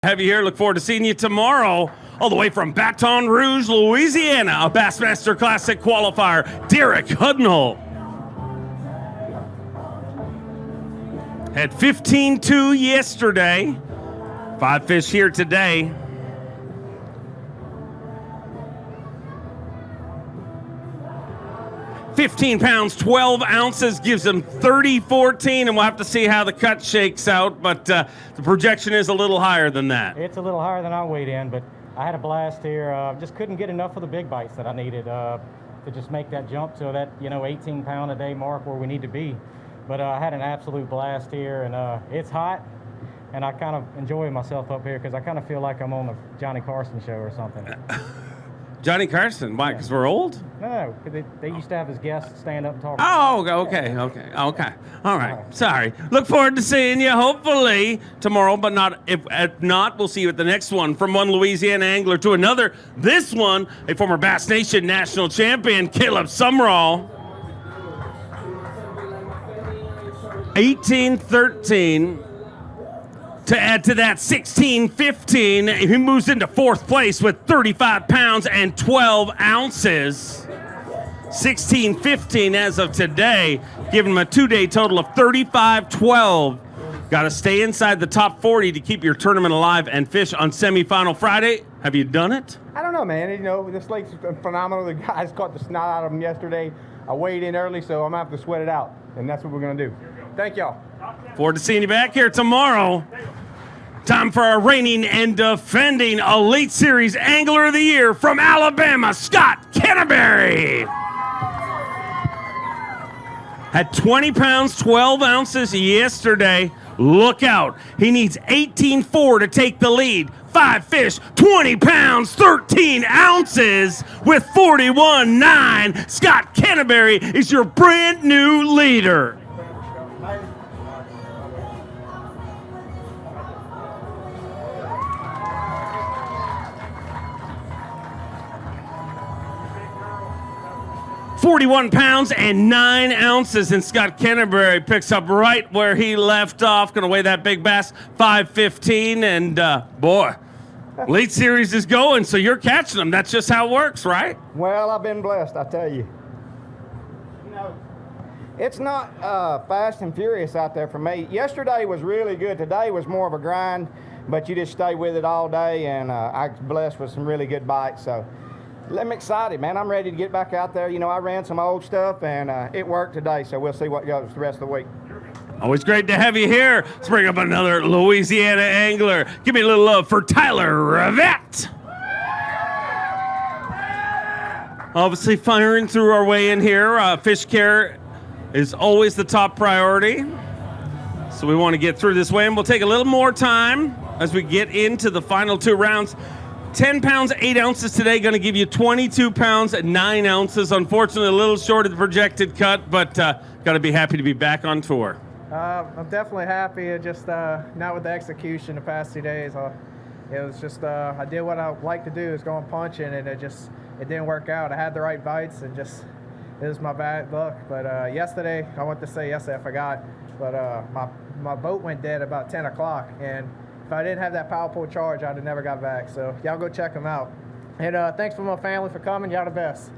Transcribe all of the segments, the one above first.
Have you here. Look forward to seeing you tomorrow, all the way from Baton Rouge, Louisiana, a Bassmaster Classic qualifier, Derek Hudnall. Had 15-2 yesterday, 5 fish here today. £15, 12 ounces, gives them 30-14, and we'll have to see how the cut shakes out, but the projection is a little higher than that. It's a little higher than I weighed in, but I had a blast here. Just couldn't get enough of the big bites that I needed to just make that jump to that 18-pound a day mark where we need to be. But I had an absolute blast here, and it's hot, and I kind of enjoy myself up here because I kind of feel like I'm on the Johnny Carson show or something. Johnny Carson, why? Because we're old? No, they used to have his guests stand up and talk. Oh, okay. All right. Sorry. Look forward to seeing you, hopefully, tomorrow, but not. If not, we'll see you at the next one. From one Louisiana angler to another. This one, a former Bass Nation national champion, Caleb Sumrall. 18-13. To add to that, 16-15, he moves into 4th place with 35 pounds and 12 ounces. 16-15 as of today, giving him a 2-day total of 35-12. Got to stay inside the top 40 to keep your tournament alive and fish on semifinal Friday. Have you done it? I don't know, man. This lake's phenomenal. The guys caught the snot out of them yesterday. I weighed in early, so I'm going to have to sweat it out, and that's what we're going to do. Thank y'all. Forward to seeing you back here tomorrow. Time for our reigning and defending Elite Series Angler of the Year from Alabama, Scott Canterbury. Had 20 pounds, 12 ounces yesterday. Look out. He needs 18-4 to take the lead. 5 fish, 20 pounds, 13 ounces with 41.9. Scott Canterbury is your brand new leader. £41 and 9 ounces, and Scott Canterbury picks up right where he left off. Going to weigh that big bass, 515, and boy, Elite Series is going, so you're catching them. That's just how it works, right? Well, I've been blessed, I tell you. It's not fast and furious out there for me. Yesterday was really good. Today was more of a grind, but you just stay with it all day, and I was blessed with some really good bites, so I'm excited, man. I'm ready to get back out there. I ran some old stuff, and it worked today, so we'll see what goes the rest of the week. Always great to have you here. Let's bring up another Louisiana angler. Give me a little love for Tyler Rivette. Obviously firing through our way in here. Fish care is always the top priority. So we want to get through this way, and we'll take a little more time as we get into the final 2 rounds. 10 pounds, 8 ounces today, going to give you 22 pounds, 9 ounces. Unfortunately, a little short of the projected cut, but got to be happy to be back on tour. I'm definitely happy. Just not with the execution the past 2 days. It was just I did what I like to do, is go and punch, and it didn't work out. I had the right bites, and it was my bad luck. But yesterday, I forgot, but my boat went dead about 10 o'clock, and if I didn't have that power pole charge, I'd have never got back. So y'all go check them out. And thanks for my family for coming. Y'all the best.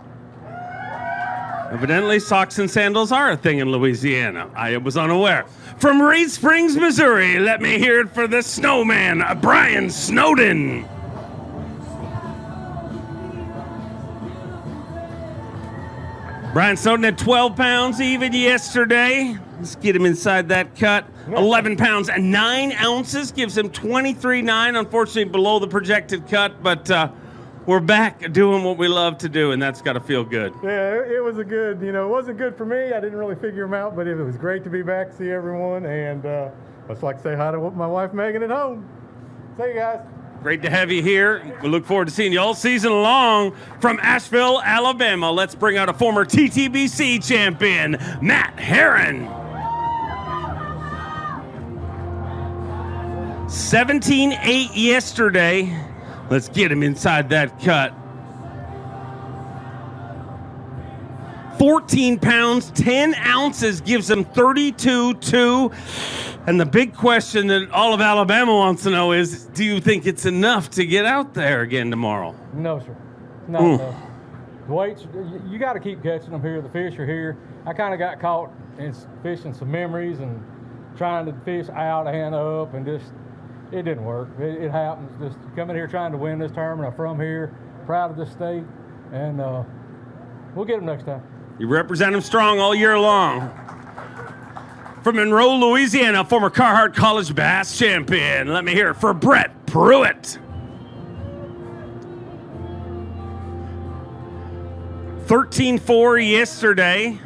Evidently, socks and sandals are a thing in Louisiana. I was unaware. From Reed Springs, Missouri, let me hear it for the snowman, Brian Snowden. Brian Snowden had 12 pounds even yesterday. Let's get him inside that cut. 11 pounds and 9 ounces gives him 23.9. Unfortunately, below the projected cut, but we're back doing what we love to do, and that's got to feel good. Yeah, it was a good, it wasn't good for me. I didn't really figure him out, but it was great to be back, see everyone, and I'd like to say hi to my wife, Megan, at home. See you guys. Great to have you here. We look forward to seeing you all season long. From Asheville, Alabama, let's bring out a former TTBC champion, Matt Herron. 17-8 yesterday. Let's get him inside that cut. 14 pounds, 10 ounces gives him 32.2. And the big question that all of Alabama wants to know is, do you think it's enough to get out there again tomorrow? No, sir. Not enough. The weights, you got to keep catching them here. The fish are here. I kind of got caught in fishing some memories and trying to fish out and up, and just, it didn't work. It happens. Just coming here trying to win this tournament. I'm from here, proud of this state, and we'll get them next time. You represent them strong all year long. From Monroe, Louisiana, former Carhartt College Bass champion. Let me hear it for Brett Pruitt. 13-4 yesterday.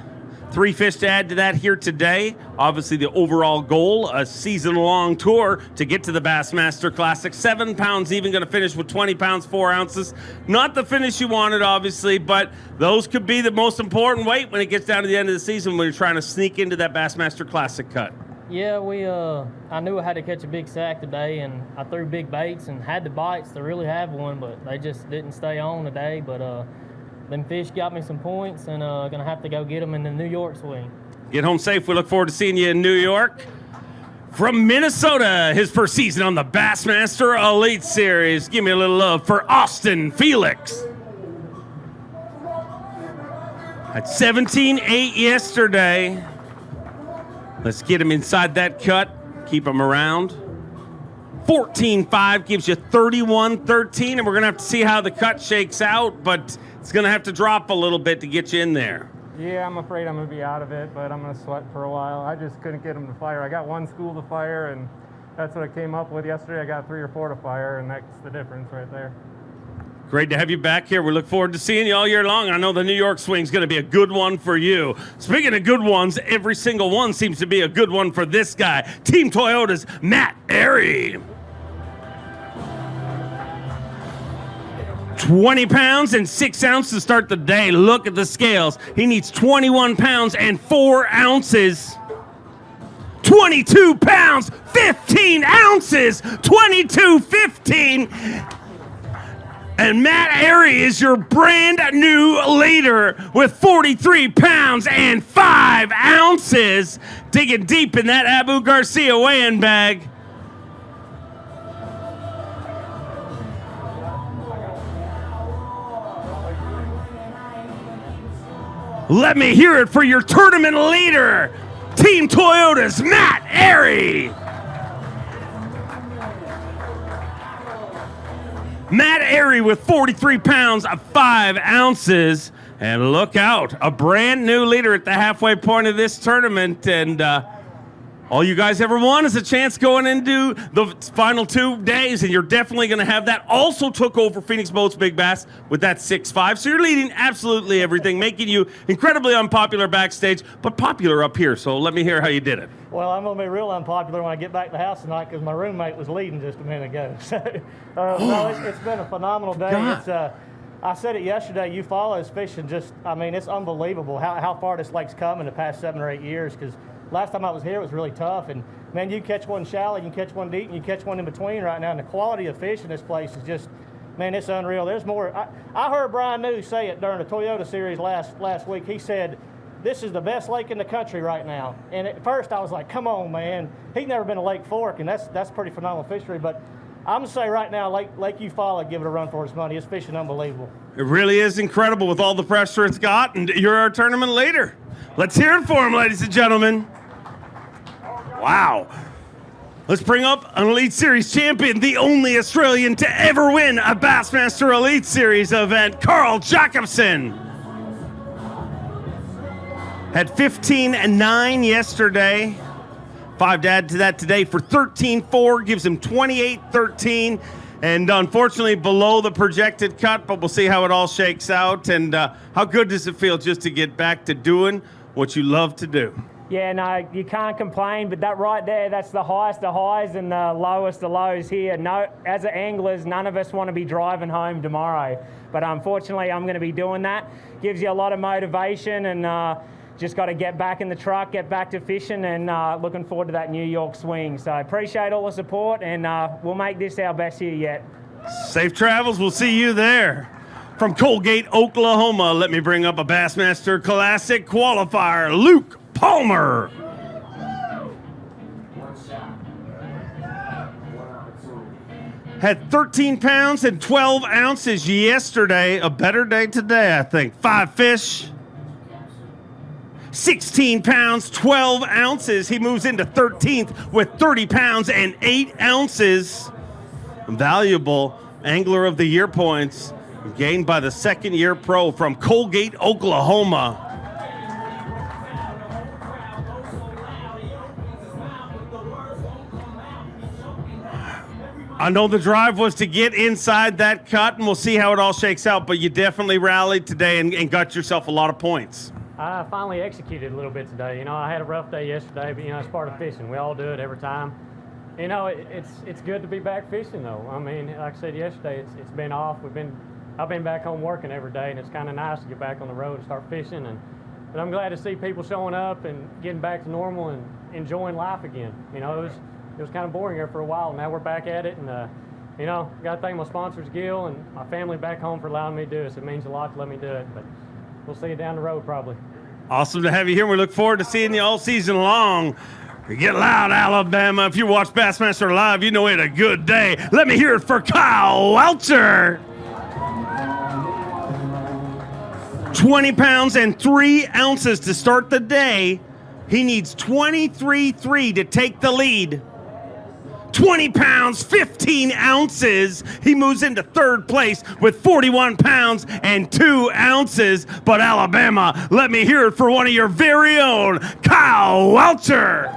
3 fish to add to that here today. Obviously the overall goal, a season-long tour to get to the Bassmaster Classic. 7 pounds even, going to finish with 20 pounds, 4 ounces. Not the finish you wanted, obviously, but those could be the most important weight when it gets down to the end of the season when you're trying to sneak into that Bassmaster Classic cut. Yeah, I knew I had to catch a big sack today, and I threw big baits and had the bites to really have one, but they just didn't stay on today. But them fish got me some points, and gonna have to go get them in the New York swing. Get home safe. We look forward to seeing you in New York. From Minnesota, his first season on the Bassmaster Elite Series. Give me a little love for Austin Felix. At 17-8 yesterday. Let's get him inside that cut. Keep him around. 14-5 gives you 31-13, and we're going to have to see how the cut shakes out, but it's going to have to drop a little bit to get you in there. Yeah, I'm afraid I'm going to be out of it, but I'm going to sweat for a while. I just couldn't get them to fire. I got 1 school to fire, and that's what I came up with yesterday. I got 3 or 4 to fire, and that's the difference right there. Great to have you back here. We look forward to seeing you all year long. I know the New York swing's going to be a good one for you. Speaking of good ones, every single one seems to be a good one for this guy. Team Toyota's Matt Arey. 20 pounds and 6 ounces to start the day. Look at the scales. He needs 21 pounds and 4 ounces. 22 pounds, 15 ounces, 22-15. And Matt Arey is your brand new leader with 43 pounds and 5 ounces. Digging deep in that Abu Garcia weighing bag. Let me hear it for your tournament leader, Team Toyota's Matt Arey. Matt Arey with 43 pounds, 5 ounces. And look out, a brand new leader at the halfway point of this tournament. And all you guys ever want is a chance going into the final 2 days, and you're definitely going to have that. Also took over Phoenix Boats Big Bass with that 6'5", so you're leading absolutely everything, making you incredibly unpopular backstage, but popular up here. So let me hear how you did it. Well, I'm going to be real unpopular when I get back to the house tonight because my roommate was leading just a minute ago. So, no, it's been a phenomenal day. God. I said it yesterday, Eufaula is fishing just, I mean, it's unbelievable how far this lake's come in the past 7 or 8 years, because last time I was here, it was really tough. And, man, you catch one shallow, you can catch one deep, and you catch one in between right now. And the quality of fish in this place is just, man, it's unreal. There's more. I heard Brian New say it during the Toyota Series last week. He said, this is the best lake in the country right now. And at first, I was like, come on, man. He'd never been to Lake Fork, and that's pretty phenomenal fishery. But I'm going to say right now, Lake Eufaula, give it a run for its money. It's fishing unbelievable. It really is incredible with all the pressure it's got, and you're our tournament leader. Let's hear it for him, ladies and gentlemen. Wow. Let's bring up an Elite Series champion, the only Australian to ever win a Bassmaster Elite Series event, Carl Jacobson. Had 15-9 yesterday. 5 to add to that today for 13-4, gives him 28-13. And unfortunately below the projected cut, but we'll see how it all shakes out. And how good does it feel just to get back to doing what you love to do? Yeah, no, you can't complain, but that right there, that's the highest of highs and the lowest of lows here. No, as anglers, none of us want to be driving home tomorrow, but unfortunately I'm going to be doing that. Gives you a lot of motivation, and just got to get back in the truck, get back to fishing, and looking forward to that New York swing. So appreciate all the support, and we'll make this our best year yet. Safe travels. We'll see you there. From Colgate, Oklahoma, let me bring up a Bassmaster Classic qualifier, Luke Palmer. Had 13 pounds and 12 ounces yesterday. A better day today, I think. 5 fish. 16 pounds, 12 ounces. He moves into 13th with 30 pounds and 8 ounces. Valuable Angler of the Year points gained by the second-year pro from Colgate, Oklahoma. I know the drive was to get inside that cut, and we'll see how it all shakes out, but you definitely rallied today and got yourself a lot of points. I finally executed a little bit today. You know, I had a rough day yesterday, but, you know, it's part of fishing. We all do it every time. You know, it's good to be back fishing, though. I mean, like I said yesterday, it's been off. I've been back home working every day, and it's kind of nice to get back on the road and start fishing. But I'm glad to see people showing up and getting back to normal and enjoying life again. You know, it was kind of boring here for a while. Now we're back at it, and you know, got to thank my sponsors, Gil, and my family back home for allowing me to do this. It means a lot to let me do it, but we'll see you down the road probably. Awesome to have you here. We look forward to seeing you all season long. Get loud, Alabama. If you watch Bassmaster Live, you know it a good day. Let me hear it for Kyle Welcher. 20 pounds and 3 ounces to start the day. He needs 23.3 to take the lead. 20 pounds, 15 ounces. He moves into third place with 41 pounds and 2 ounces. But Alabama, let me hear it for one of your very own, Kyle Welcher.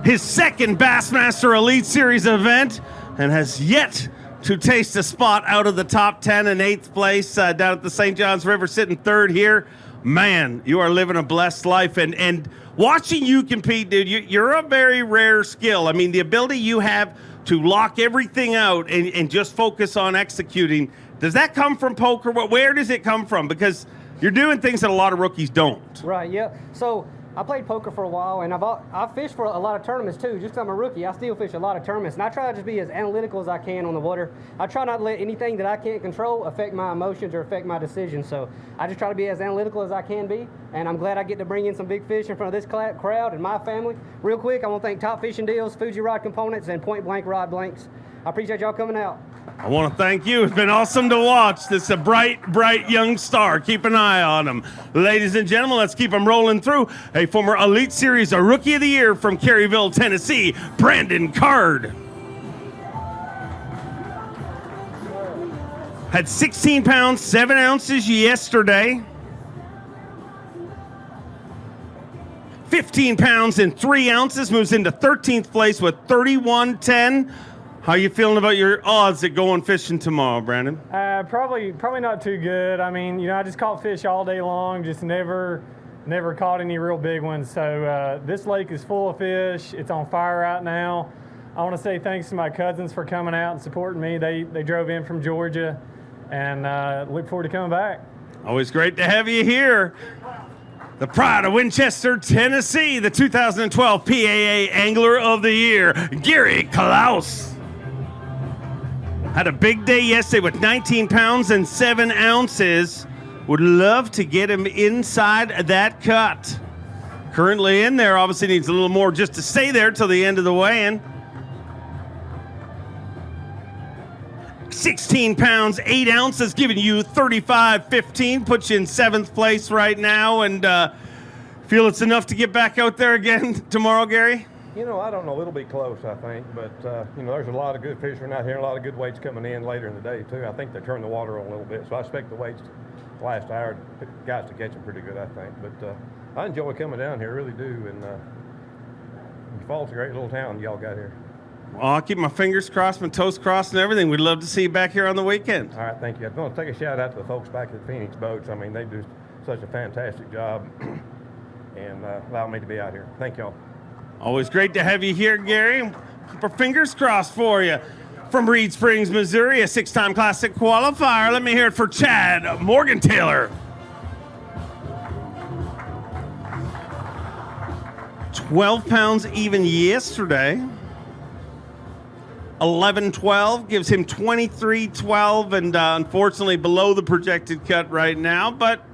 His second Bassmaster Elite Series event, and has yet to taste a spot out of the top 10 in 8th place down at the St. Johns River, sitting third here. Man, you are living a blessed life, and watching you compete, dude, you're a very rare skill. I mean, the ability you have to lock everything out and just focus on executing, does that come from poker? Where does it come from? Because you're doing things that a lot of rookies don't. Right, yeah. So I played poker for a while, and I've fished for a lot of tournaments too. Just because I'm a rookie, I still fish a lot of tournaments, and I try to just be as analytical as I can on the water. I try not to let anything that I can't control affect my emotions or affect my decisions. So I just try to be as analytical as I can be, and I'm glad I get to bring in some big fish in front of this crowd and my family. Real quick, I want to thank Top Fishing Deals, Fuji Rod Components, and Point Blank Rod Blanks. I appreciate y'all coming out. I want to thank you. It's been awesome to watch. This is a bright, bright young star. Keep an eye on him. Ladies and gentlemen, let's keep him rolling through. A former Elite Series, a Rookie of the Year from Caryville, Tennessee, Brandon Card. Had 16 pounds, 7 ounces yesterday. 15 pounds and 3 ounces, moves into 13th place with 31.10. How you feeling about your odds at going fishing tomorrow, Brandon? Probably not too good. I mean, you know, I just caught fish all day long, just never caught any real big ones. So this lake is full of fish. It's on fire right now. I want to say thanks to my cousins for coming out and supporting me. They drove in from Georgia, and look forward to coming back. Always great to have you here. The pride of Winchester, Tennessee, the 2012 PAA Angler of the Year, Gary Klaus. Had a big day yesterday with 19 pounds and 7 ounces. Would love to get him inside that cut. Currently in there, obviously needs a little more just to stay there till the end of the weigh-in. 16 pounds, 8 ounces, giving you 35.15. Puts you in 7th place right now. And feel it's enough to get back out there again tomorrow, Gary? You know, I don't know. It'll be close, I think. But, you know, there's a lot of good fishermen out here, a lot of good weights coming in later in the day, too. I think they turn the water on a little bit. So I expect the weights last hour, guys to catch them pretty good, I think. But I enjoy coming down here, really do. And Eufaula's a great little town y'all got here. Well, I'll keep my fingers crossed, my toes crossed, and everything. We'd love to see you back here on the weekend. All right, thank you. I want to take a shout out to the folks back at the Phoenix Boats. I mean, they do such a fantastic job and allow me to be out here. Thank y'all. Always great to have you here, Gary. Keep our fingers crossed for you. From Reed Springs, Missouri, a 6-time Classic qualifier. Let me hear it for Chad Morgan-Taylor. 12 pounds even yesterday. 11-12 gives him 23-12, and unfortunately below the projected cut right now, but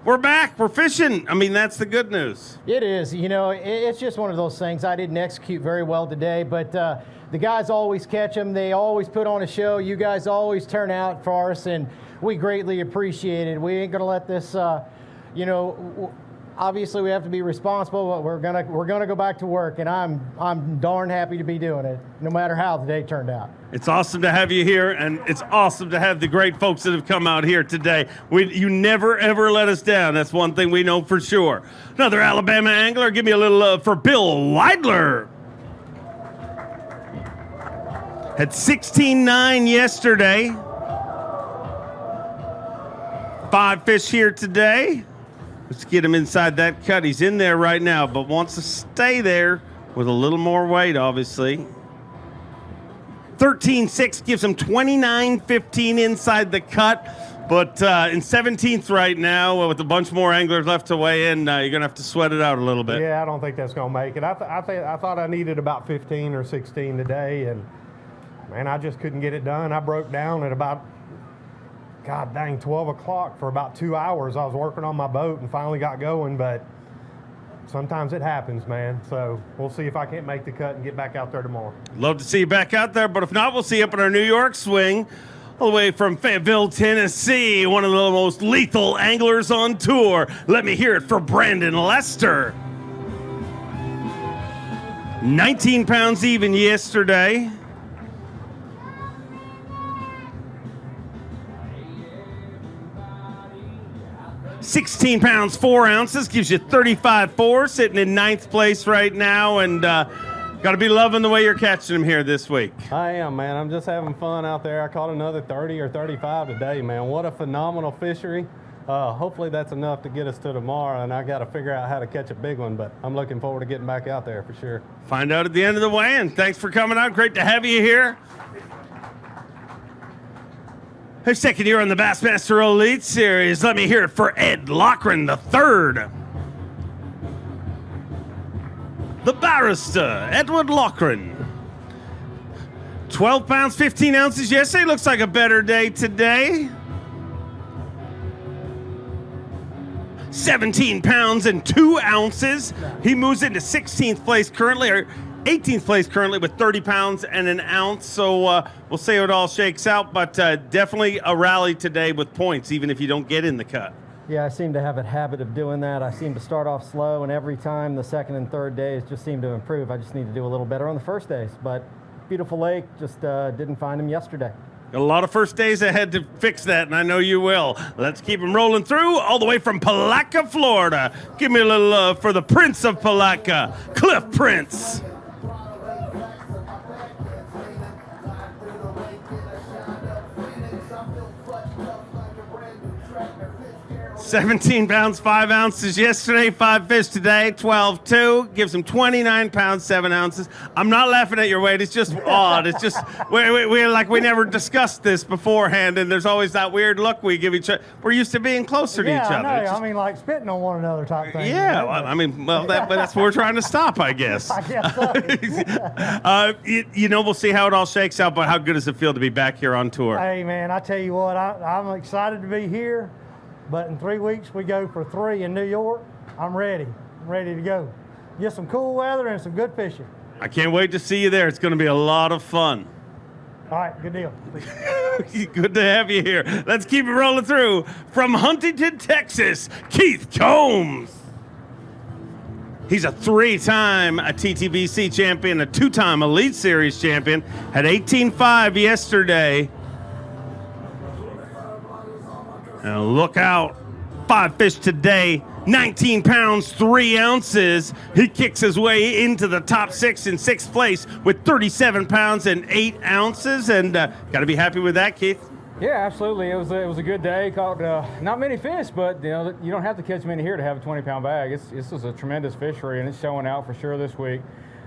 We're back. We're fishing. I mean, that's the good news. It is. You know, it's just one of those things. I didn't execute very well today, but the guys always catch them. They always put on a show. You guys always turn out for us, and we greatly appreciate it. We ain't going to let this, obviously we have to be responsible, but we're gonna go back to work, and I'm darn happy to be doing it, no matter how the day turned out. It's awesome to have you here, and it's awesome to have the great folks that have come out here today. You never, ever let us down. That's one thing we know for sure. Another Alabama angler. Give me a little love for Bill Weidler. Had 16.9 yesterday. 5 fish here today. Let's get him inside that cut. He's in there right now, but wants to stay there with a little more weight, obviously. 13.6 gives him 29.15 inside the cut, but in 17th right now, with a bunch more anglers left to weigh in, you're going to have to sweat it out a little bit. Yeah, I don't think that's going to make it. I thought I needed about 15 or 16 today, and, man, I just couldn't get it done. I broke down at about, God dang, 12 o'clock for about 2 hours. I was working on my boat and finally got going, but sometimes it happens, man. So we'll see if I can't make the cut and get back out there tomorrow. Love to see you back out there, but if not, we'll see you up in our New York swing, all the way from Fayetteville, Tennessee, one of the most lethal anglers on tour. Let me hear it for Brandon Lester. 19 pounds even yesterday. £16 pounds 4 ounces gives you 35.4, sitting in 9th place right now, and got to be loving the way you're catching them here this week. I am, man. I'm just having fun out there. I caught another 30 or 35 today, man. What a phenomenal fishery. Hopefully that's enough to get us to tomorrow, and I got to figure out how to catch a big one, but I'm looking forward to getting back out there for sure. Find out at the end of the weigh-in. Thanks for coming out. Great to have you here. Her second year on the Bassmaster Elite Series. Let me hear it for Ed Loughran III. The barrister, Edward Loughran. 12 pounds, 15 ounces yesterday. Looks like a better day today. 17 pounds and 2 ounces. He moves into 16th place currently, or 18th place currently with 30 pounds and an ounce. So we'll see how it all shakes out, but definitely a rally today with points, even if you don't get in the cut. Yeah, I seem to have a habit of doing that. I seem to start off slow, and every time the second and third days just seem to improve. I just need to do a little better on the first days, but beautiful lake, just didn't find him yesterday. A lot of first days ahead to fix that, and I know you will. Let's keep them rolling through, all the way from Palatka, Florida. Give me a little love for the Prince of Palatka, Cliff Prince. 17 pounds, 5 ounces yesterday, 5 fish today, 12.2, gives him 29 pounds, 7 ounces. I'm not laughing at your weight, it's just odd. It's just, we're like we never discussed this beforehand, and there's always that weird look we give each other. We're used to being closer to each other. Yeah, I know. I mean, like spitting on one another type thing. Yeah, well, I mean, that's what we're trying to stop, I guess. I guess so. We'll see how it all shakes out, but how good does it feel to be back here on tour? Hey, man, I tell you what, I'm excited to be here. But in 3 weeks, we go for 3 in New York. I'm ready. I'm ready to go. Get some cool weather and some good fishing. I can't wait to see you there. It's going to be a lot of fun. All right, good deal. Good to have you here. Let's keep it rolling through. From Huntington, Texas, Keith Combs. He's a 3-time TTBC champion, a 2-time Elite Series champion. Had 18.5 yesterday. And look out, 5 fish today, 19 pounds, 3 ounces. He kicks his way into the top 6 in 6th place with 37 pounds and 8 ounces. And got to be happy with that, Keith. Yeah, absolutely. It was a good day. Caught not many fish, but you don't have to catch many here to have a 20-pound bag. This is a tremendous fishery, and it's showing out for sure this week.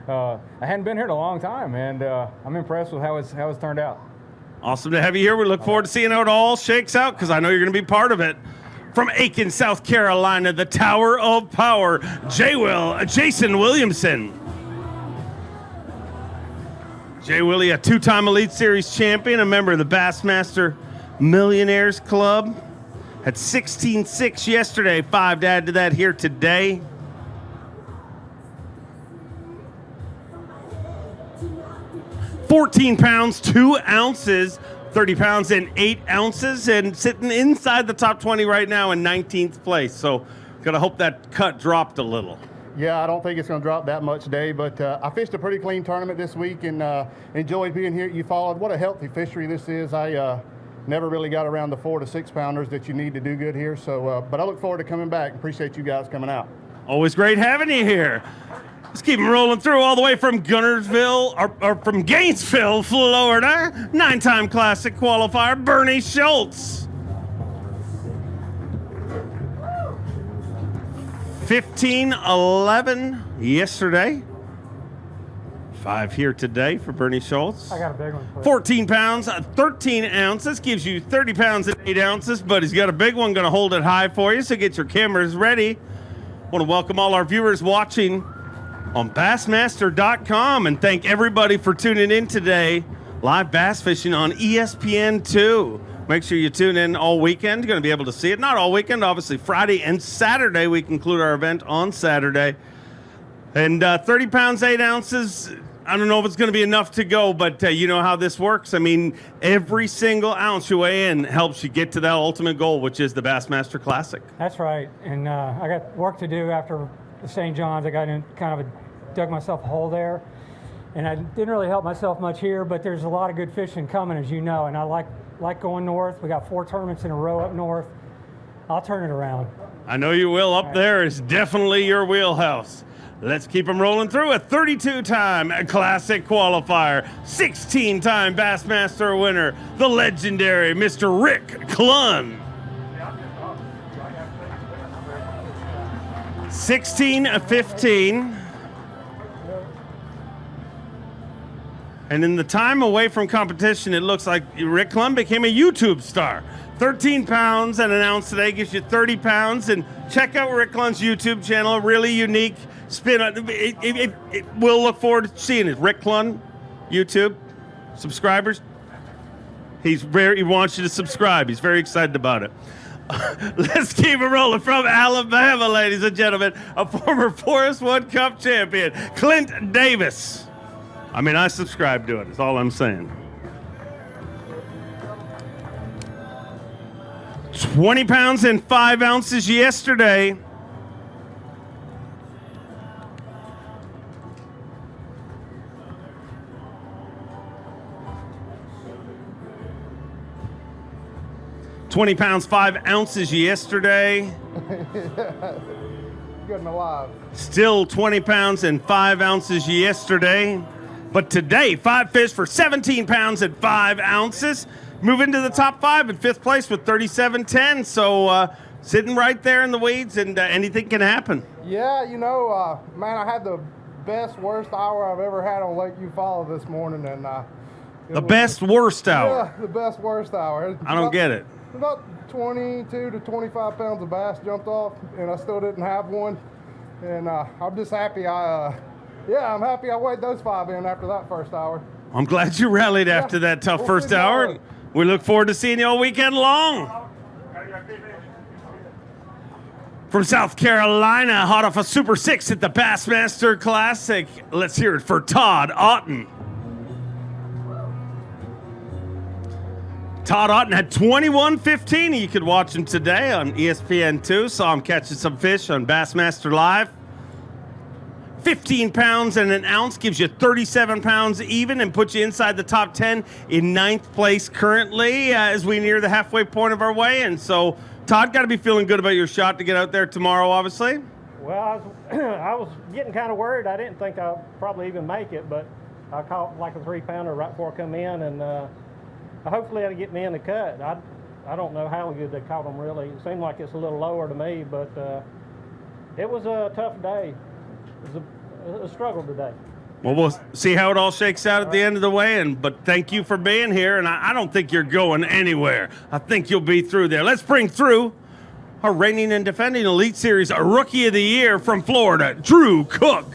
I hadn't been here in a long time, and I'm impressed with how it's turned out. Awesome to have you here. We look forward to seeing how it all shakes out, because I know you're going to be part of it. From Aiken, South Carolina, the Tower of Power, Jason Williamson. Jay Willie, a 2-time Elite Series champion, a member of the Bassmaster Millionaires Club. Had 16.6 yesterday, 5 to add to that here today. £14, 2 ounces, 30 pounds and 8 ounces, and sitting inside the top 20 right now in 19th place. So gotta hope that cut dropped a little. Yeah, I don't think it's going to drop that much today, but I fished a pretty clean tournament this week and enjoyed being here at Eufaula. What a healthy fishery this is. I never really got around the 4 to 6 pounders that you need to do good here. So, but I look forward to coming back. Appreciate you guys coming out. Always great having you here. Let's keep them rolling through all the way from Gunnersville, or from Gainesville, Florida. 9-time Classic qualifier, Bernie Schultz. 15-11 yesterday. 5 here today for Bernie Schultz. I got a big one. 14 pounds, 13 ounces, gives you 30 pounds and 8 ounces, but he's got a big one, going to hold it high for you, so get your cameras ready. Want to welcome all our viewers watching on Bassmaster.com and thank everybody for tuning in today. Live bass fishing on ESPN2. Make sure you tune in all weekend. You're going to be able to see it. Not all weekend, obviously. Friday and Saturday, we conclude our event on Saturday. And 30 pounds, 8 ounces. I don't know if it's going to be enough to go, but you know how this works. I mean, every single ounce you weigh in helps you get to that ultimate goal, which is the Bassmaster Classic. That's right. And I got work to do after the St. John's. I got in kind of dug myself a hole there. And I didn't really help myself much here, but there's a lot of good fishing coming, as you know. And I like going north. We got 4 tournaments in a row up north. I'll turn it around. I know you will. Up there is definitely your wheelhouse. Let's keep them rolling through. A 32-time Classic qualifier, 16-time Bassmaster winner, the legendary Mr. Rick Klein. 16-15. And in the time away from competition, it looks like Rick Klein became a YouTube star. 13 pounds and an ounce today gives you 30 pounds. And check out Rick Klein's YouTube channel, really unique spin. We'll look forward to seeing it. Rick Klein, YouTube, subscribers. He wants you to subscribe. He's very excited about it. Let's keep it rolling from Alabama, ladies and gentlemen. A former Forest One Cup champion, Clint Davis. I mean, I subscribe to it, is all I'm saying. 20 pounds and 5 ounces yesterday. $20 pounds, 5 ounces yesterday. Good and alive. Still 20 pounds and 5 ounces yesterday. But today, 5 fish for 17 pounds and 5 ounces. Move into the top 5 in 5th place with 37.10. So sitting right there in the weeds, and anything can happen. Yeah, you know, man, I had the best, worst hour I've ever had on Lake Eufaula this morning. And the best, worst hour? Yeah, the best, worst hour. I don't get it. About 22 to 25 pounds of bass jumped off, and I still didn't have one. And I'm just happy I'm happy I weighed those 5 in after that first hour. I'm glad you rallied after that tough first hour. We look forward to seeing you all weekend long. From South Carolina, hot off a Super 6 at the Bassmaster Classic. Let's hear it for Todd Auten. Todd Auten had 21.15. You could watch him today on ESPN2. Saw him catching some fish on Bassmaster Live. 15 pounds and an ounce gives you 37 pounds even and puts you inside the top 10 in 9th place currently as we near the halfway point of our weigh-in. So, Todd, got to be feeling good about your shot to get out there tomorrow, obviously. Well, I was getting kind of worried. I didn't think I'd probably even make it, but I caught like a 3-pounder right before I come in, and hopefully that'll get me in the cut. I don't know how good they caught them, really. It seemed like it's a little lower to me, but it was a tough day. It was a struggle today. Well, we'll see how it all shakes out at the end of the weigh-in, but thank you for being here, and I don't think you're going anywhere. I think you'll be through there. Let's bring through our reigning and defending Elite Series Rookie of the Year from Florida, Drew Cook.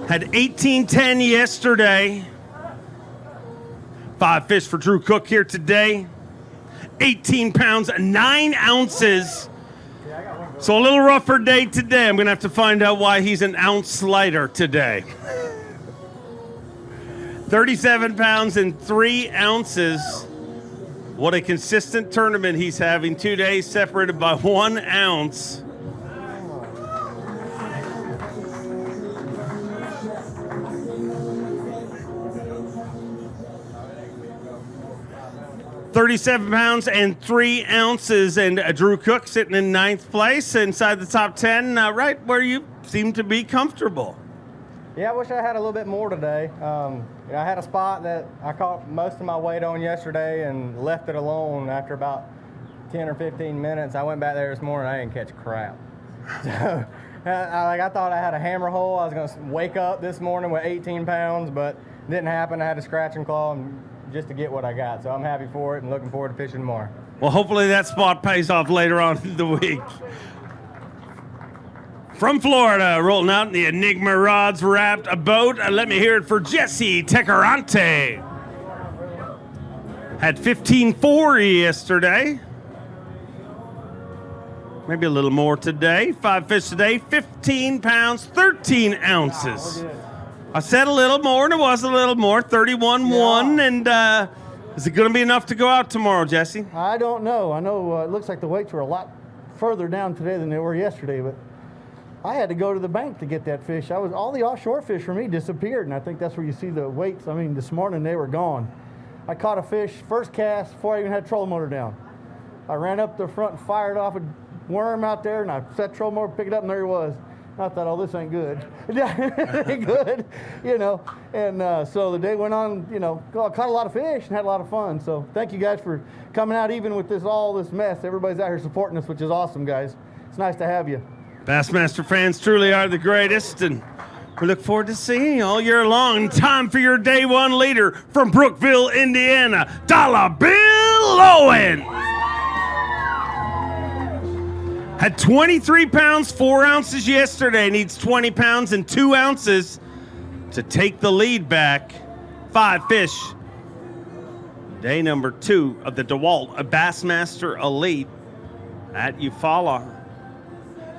Had 18.10 yesterday. 5 fish for Drew Cook here today. 18 pounds, 9 ounces. So a little rougher day today. I'm going to have to find out why he's an ounce lighter today. 37 pounds and 3 ounces. What a consistent tournament he's having. 2 days separated by 1 ounce. $37 pounds and 3 ounces, and Drew Cook sitting in 9th place inside the top 10, right where you seem to be comfortable. Yeah, I wish I had a little bit more today. I had a spot that I caught most of my weight on yesterday and left it alone after about 10 or 15 minutes. I went back there this morning, I didn't catch crap. So I thought I had a hammer hole. I was going to wake up this morning with 18 pounds, but it didn't happen. I had to scratch and claw just to get what I got. So I'm happy for it and looking forward to fishing more. Well, hopefully that spot pays off later on in the week. From Florida, rolling out in the Enigma rods wrapped a boat. Let me hear it for Jesse Tecarante. Had 15.4 yesterday. Maybe a little more today. 5 fish today, 15 pounds, 13 ounces. I said a little more, and it was a little more, 31.1, and is it going to be enough to go out tomorrow, Jesse? I don't know. I know it looks like the weights were a lot further down today than they were yesterday, but I had to go to the bank to get that fish. All the offshore fish for me disappeared, and I think that's where you see the weights. I mean, this morning they were gone. I caught a fish, first cast, before I even had trolling motor down. I ran up the front and fired off a worm out there, and I set trolling motor, picked it up, and there he was. I thought, oh, this ain't good. It ain't good, you know. And so the day went on, you know, I caught a lot of fish and had a lot of fun. So thank you guys for coming out even with all this mess. Everybody's out here supporting us, which is awesome, guys. It's nice to have you. Bassmaster fans truly are the greatest, and we look forward to seeing you all year long. Time for your day one leader from Brookville, Indiana, Dollar Bill Lowen. Had 23 pounds, 4 ounces yesterday. Needs 20 pounds and 2 ounces to take the lead back. 5 fish. Day number 2 of the DeWalt Bassmaster Elite at Eufaula.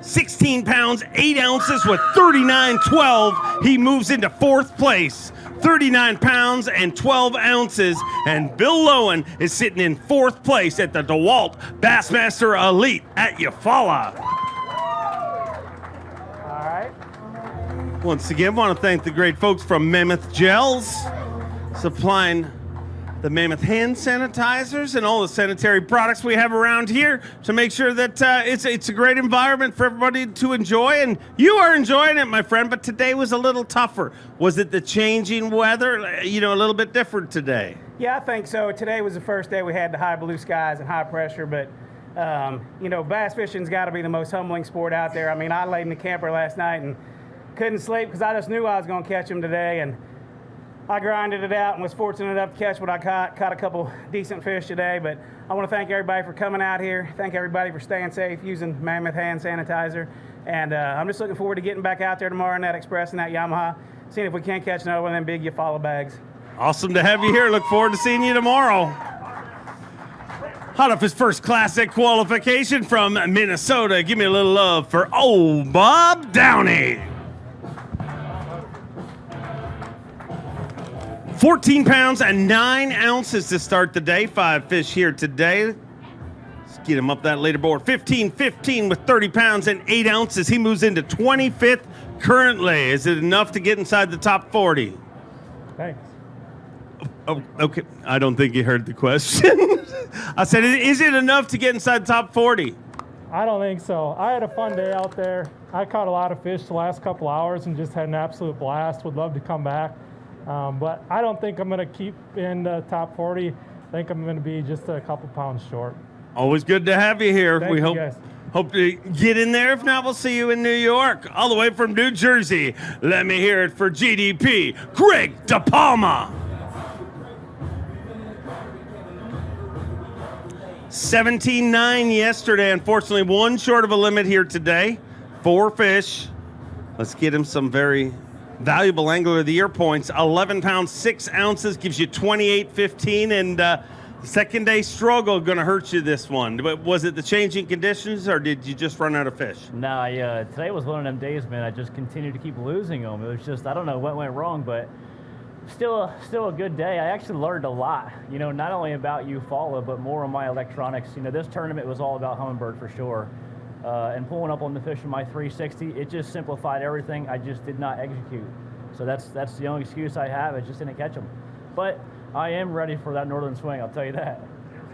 16 pounds, 8 ounces with 39.12. He moves into 4th place. 39 pounds and 12 ounces. And Bill Lowen is sitting in 4th place at the DeWalt Bassmaster Elite at Eufaula. All right. Once again, want to thank the great folks from Mammoth Gels, supplying the Mammoth hand sanitizers and all the sanitary products we have around here to make sure that it's a great environment for everybody to enjoy. And you are enjoying it, my friend, but today was a little tougher. Was it the changing weather? You know, a little bit different today. Yeah, I think so. Today was the first day we had the high blue skies and high pressure, but you know, bass fishing's got to be the most humbling sport out there. I mean, I laid in the camper last night and couldn't sleep because I just knew I was going to catch them today, and I grinded it out and was fortunate enough to catch what I caught a couple decent fish today. But I want to thank everybody for coming out here. Thank everybody for staying safe, using Mammoth hand sanitizer. And I'm just looking forward to getting back out there tomorrow in that Express and that Yamaha, seeing if we can't catch another one of them big Eufaula bags. Awesome to have you here. Look forward to seeing you tomorrow. Hot off his first classic qualification from Minnesota. Give me a little love for old Bob Downey. 14 pounds and 9 ounces to start the day. 5 fish here today. Let's get him up that leaderboard. 15-15 with 30 pounds and 8 ounces. He moves into 25th currently. Is it enough to get inside the top 40? Thanks. Oh, okay. I don't think you heard the question. I said, is it enough to get inside the top 40? I don't think so. I had a fun day out there. I caught a lot of fish the last couple hours and just had an absolute blast. Would love to come back. But I don't think I'm going to keep in the top 40. I think I'm going to be just a couple pounds short. Always good to have you here. Thank you, guys. Hope to get in there. If not, we'll see you in New York. All the way from New Jersey. Let me hear it for GDP, Greg DePalma. 17.9 yesterday. Unfortunately, 1 short of a limit here today. 4 fish. Let's get him some very valuable Angler of the Year points. 11 pounds, 6 ounces gives you 28.15, and second day struggle going to hurt you this one. But was it the changing conditions, or did you just run out of fish? Nah, yeah, today was one of them days, man. I just continued to keep losing them. It was just, I don't know what went wrong, but still a good day. I actually learned a lot, you know, not only about Eufaula, but more on my electronics. You know, this tournament was all about Humminbird for sure. And pulling up on the fish with my 360, it just simplified everything. I just did not execute. So that's the only excuse I have. I just didn't catch them. But I am ready for that northern swing, I'll tell you that.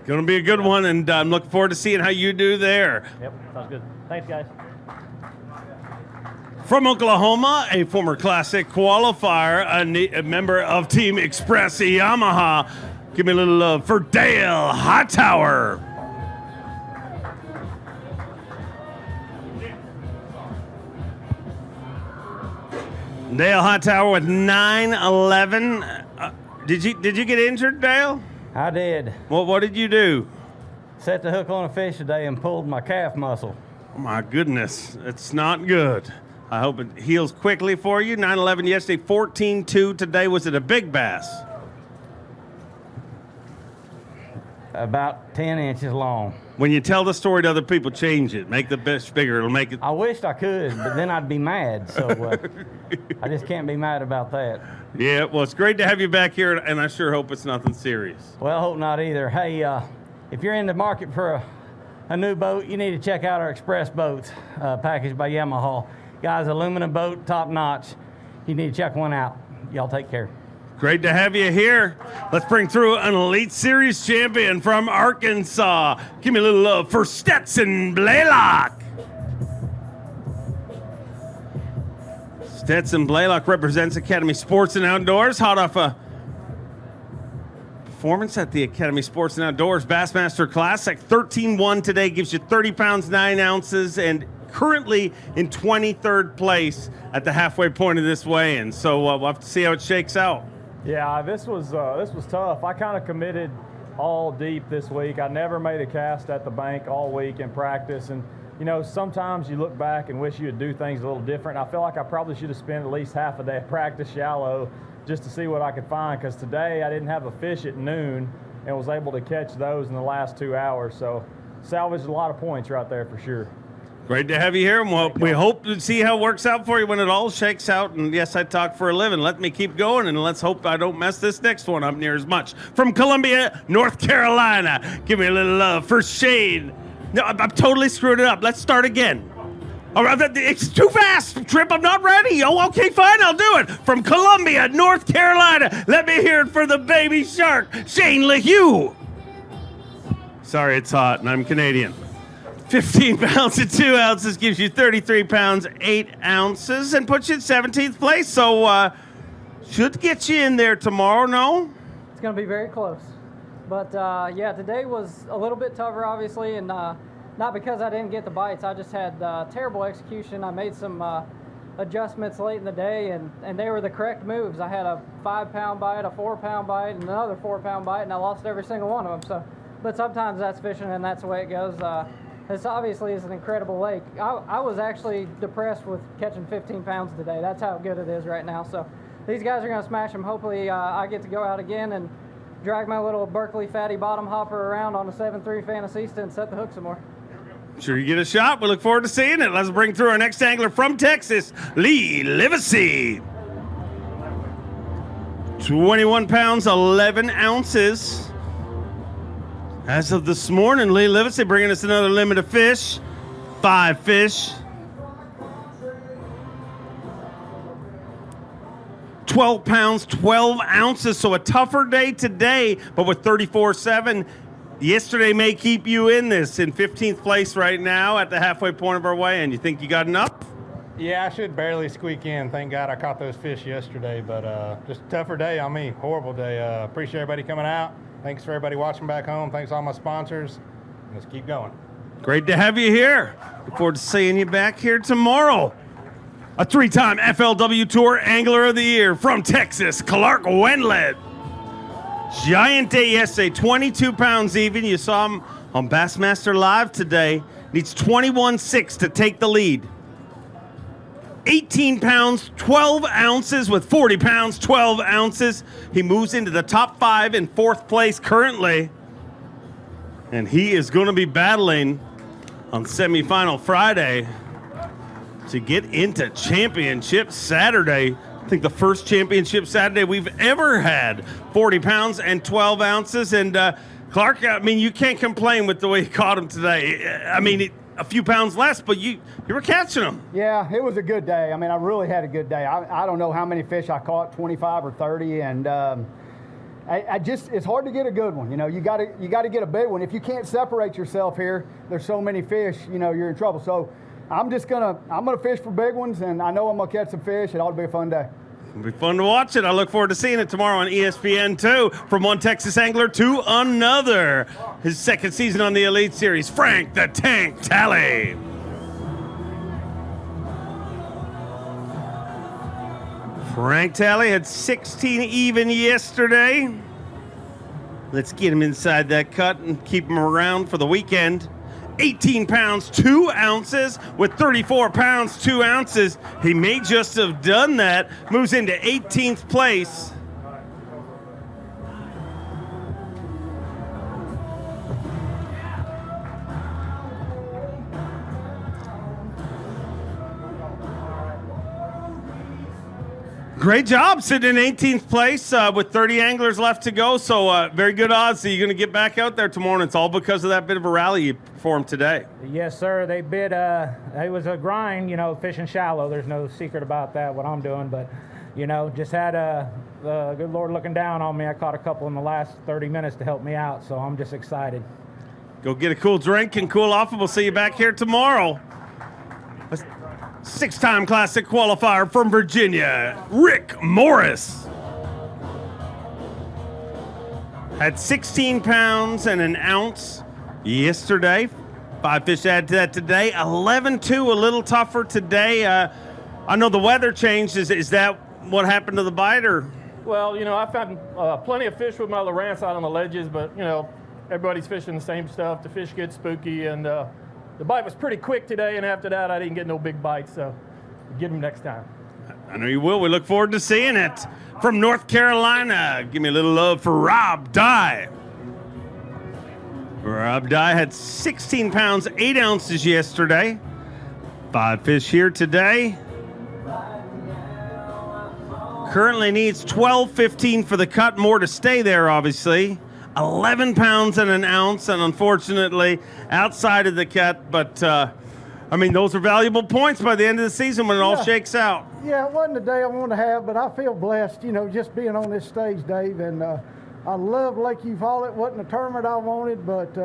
Going to be a good one, and I'm looking forward to seeing how you do there. Yep, sounds good. Thanks, guys. From Oklahoma, a former Classic qualifier, a member of Team Express Yamaha. Give me a little love for Dale Hightower. Dale Hightower with 9.11. Did you get injured, Dale? I did. Well, what did you do? Set the hook on a fish today and pulled my calf muscle. Oh my goodness, it's not good. I hope it heals quickly for you. 9.11 yesterday, 14.2 today. Was it a big bass? About 10 inches long. When you tell the story to other people, change it. Make the fish bigger. It'll make it. I wished I could, but then I'd be mad. So I just can't be mad about that. Yeah, well, it's great to have you back here, and I sure hope it's nothing serious. Well, I hope not either. Hey, if you're in the market for a new boat, you need to check out our Express boats packaged by Yamaha. Guys, aluminum boat, top notch. You need to check one out. Y'all take care. Great to have you here. Let's bring through an Elite Series champion from Arkansas. Give me a little love for Stetson Blaylock. Stetson Blaylock represents Academy Sports and Outdoors, hot off a performance at the Academy Sports and Outdoors Bassmaster Classic. 13-1 today, gives you 30 pounds, 9 ounces, and currently in 23rd place at the halfway point of this weigh-in. So we'll have to see how it shakes out. Yeah, this was tough. I kind of committed all deep this week. I never made a cast at the bank all week in practice, and you know, sometimes you look back and wish you would do things a little different. I feel like I probably should have spent at least half a day of practice shallow just to see what I could find, because today I didn't have a fish at noon and was able to catch those in the last 2 hours. So salvaged a lot of points right there for sure. Great to have you here, and we hope to see how it works out for you when it all shakes out. And yes, I talk for a living. Let me keep going, and let's hope I don't mess this next one up near as much. From Columbia, North Carolina, give me a little love for Shane. No, I'm totally screwed it up. Let's start again. All right, it's too fast, Trip. I'm not ready. Oh, okay, fine. I'll do it. From Columbia, North Carolina, let me hear it for the baby shark, Shane LeHue. Sorry, it's hot, and I'm Canadian. 15 pounds and 2 ounces gives you 33 pounds, 8 ounces, and puts you in 17th place. So should get you in there tomorrow, no? It's going to be very close. But, yeah, today was a little bit tougher, obviously, and not because I didn't get the bites. I just had terrible execution. I made some adjustments late in the day, and they were the correct moves. I had a 5-pound bite, a 4-pound bite, and another 4-pound bite, and I lost every single one of them. So, but sometimes that's fishing, and that's the way it goes. This obviously is an incredible lake. I was actually depressed with catching 15 pounds today. That's how good it is right now. So these guys are going to smash them. Hopefully I get to go out again and drag my little Berkeley fatty bottom hopper around on a 7.3 Fantasista and set the hook some more. Sure you get a shot. We look forward to seeing it. Let's bring through our next angler from Texas, Lee Livesey. 21 pounds, 11 ounces. As of this morning, Lee Livesey bringing us another limit of fish. 5 fish. 12 pounds, 12 ounces. So a tougher day today, but with 34.7. Yesterday may keep you in this. In 15th place right now at the halfway point of our weigh-in. You think you got enough? Yeah, I should barely squeak in. Thank God I caught those fish yesterday, but just a tougher day on me. Horrible day. Appreciate everybody coming out. Thanks for everybody watching back home. Thanks to all my sponsors. Let's keep going. Great to have you here. Look forward to seeing you back here tomorrow. A 3-time FLW Tour Angler of the Year from Texas, Clark Wendlandt. Giant day yesterday, 22 pounds even. You saw him on Bassmaster Live today. Needs 21.6 to take the lead. 18 pounds, 12 ounces with 40 pounds, 12 ounces. He moves into the top 5 in 4th place currently. And he is going to be battling on semifinal Friday to get into championship Saturday. I think the first championship Saturday we've ever had. 40 pounds and 12 ounces. And Clark, I mean, you can't complain with the way you caught him today. I mean, a few pounds less, but you were catching them. Yeah, it was a good day. I mean, I really had a good day. I don't know how many fish I caught, 25 or 30, and I just, it's hard to get a good one. You know, you got to get a big one. If you can't separate yourself here, there's so many fish, you know, you're in trouble. So I'm gonna fish for big ones, and I know I'm gonna catch some fish. It ought to be a fun day. It'll be fun to watch it. I look forward to seeing it tomorrow on ESPN2. From one Texas angler to another. His second season on the Elite Series, Frank the Tank Talley. Frank Talley had 16 even yesterday. Let's get him inside that cut and keep him around for the weekend. 18 pounds, 2 ounces with 34 pounds, 2 ounces. He may just have done that. Moves into 18th place. Great job sitting in 18th place with 30 anglers left to go. So very good odds that you're going to get back out there tomorrow. And it's all because of that bit of a rally you performed today. Yes, sir. They bid, it was a grind, you know, fishing shallow. There's no secret about that, what I'm doing. But, you know, just had the good Lord looking down on me. I caught a couple in the last 30 minutes to help me out. So I'm just excited. Go get a cool drink and cool off, and we'll see you back here tomorrow. 6-time Classic qualifier from Virginia, Rick Morris. Had 16 pounds and an ounce yesterday. 5 fish added to that today. 11-2, a little tougher today. I know the weather changed. Is that what happened to the bite, or? Well, you know, I've had plenty of fish with my Lowrance out on the ledges, but, you know, everybody's fishing the same stuff. The fish get spooky, and the bite was pretty quick today, and after that, I didn't get no big bites, so get them next time. I know you will. We look forward to seeing it. From North Carolina, give me a little love for Rob Dye. Rob Dye had 16 pounds, 8 ounces yesterday. 5 fish here today. Currently needs 12-15 for the cut, more to stay there, obviously. 11 pounds and an ounce, and unfortunately outside of the cut. But, I mean, those are valuable points by the end of the season when it all shakes out. Yeah, it wasn't the day I wanted to have, but I feel blessed, you know, just being on this stage, Dave. And I love Lake Eufaula. It wasn't a tournament I wanted, but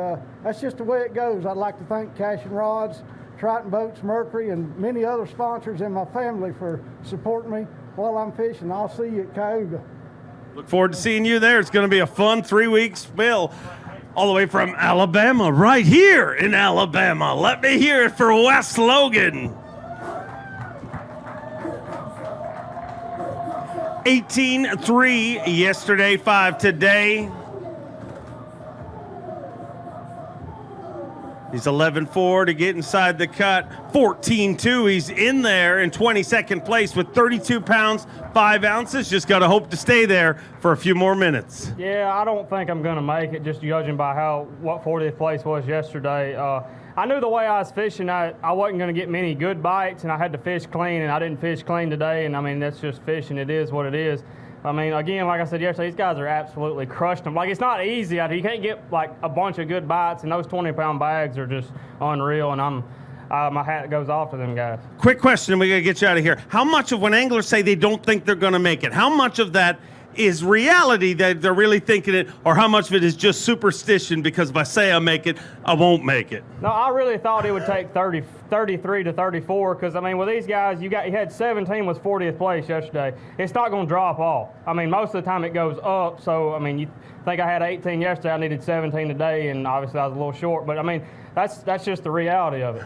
that's just the way it goes. I'd like to thank Cash and Rods, Triton Boats, Mercury, and many other sponsors and my family for supporting me while I'm fishing. I'll see you at Cayuga. Look forward to seeing you there. It's going to be a fun 3-week spill all the way from Alabama, right here in Alabama. Let me hear it for Wes Logan. 18-3 yesterday, 5 today. He's 11-4 to get inside the cut. 14-2, he's in there in 22nd place with 32 pounds, 5 ounces. Just got to hope to stay there for a few more minutes. Yeah, I don't think I'm going to make it, just judging by what 40th place was yesterday. I knew the way I was fishing, I wasn't going to get many good bites, and I had to fish clean, and I didn't fish clean today, and I mean, that's just fishing. It is what it is. I mean, again, like I said yesterday, these guys are absolutely crushed them. Like, it's not easy out here. You can't get, like, a bunch of good bites, and those 20-pound bags are just unreal, and my hat goes off to them guys. Quick question, we got to get you out of here. How much of when anglers say they don't think they're going to make it, how much of that is reality that they're really thinking it, or how much of it is just superstition because if I say I make it, I won't make it? No, I really thought it would take 33 to 34 because, I mean, with these guys, you had 17 was 40th place yesterday. It's not going to drop off. I mean, most of the time it goes up, so, I mean, you think I had 18 yesterday, I needed 17 today, and obviously I was a little short, but, I mean, that's just the reality of it.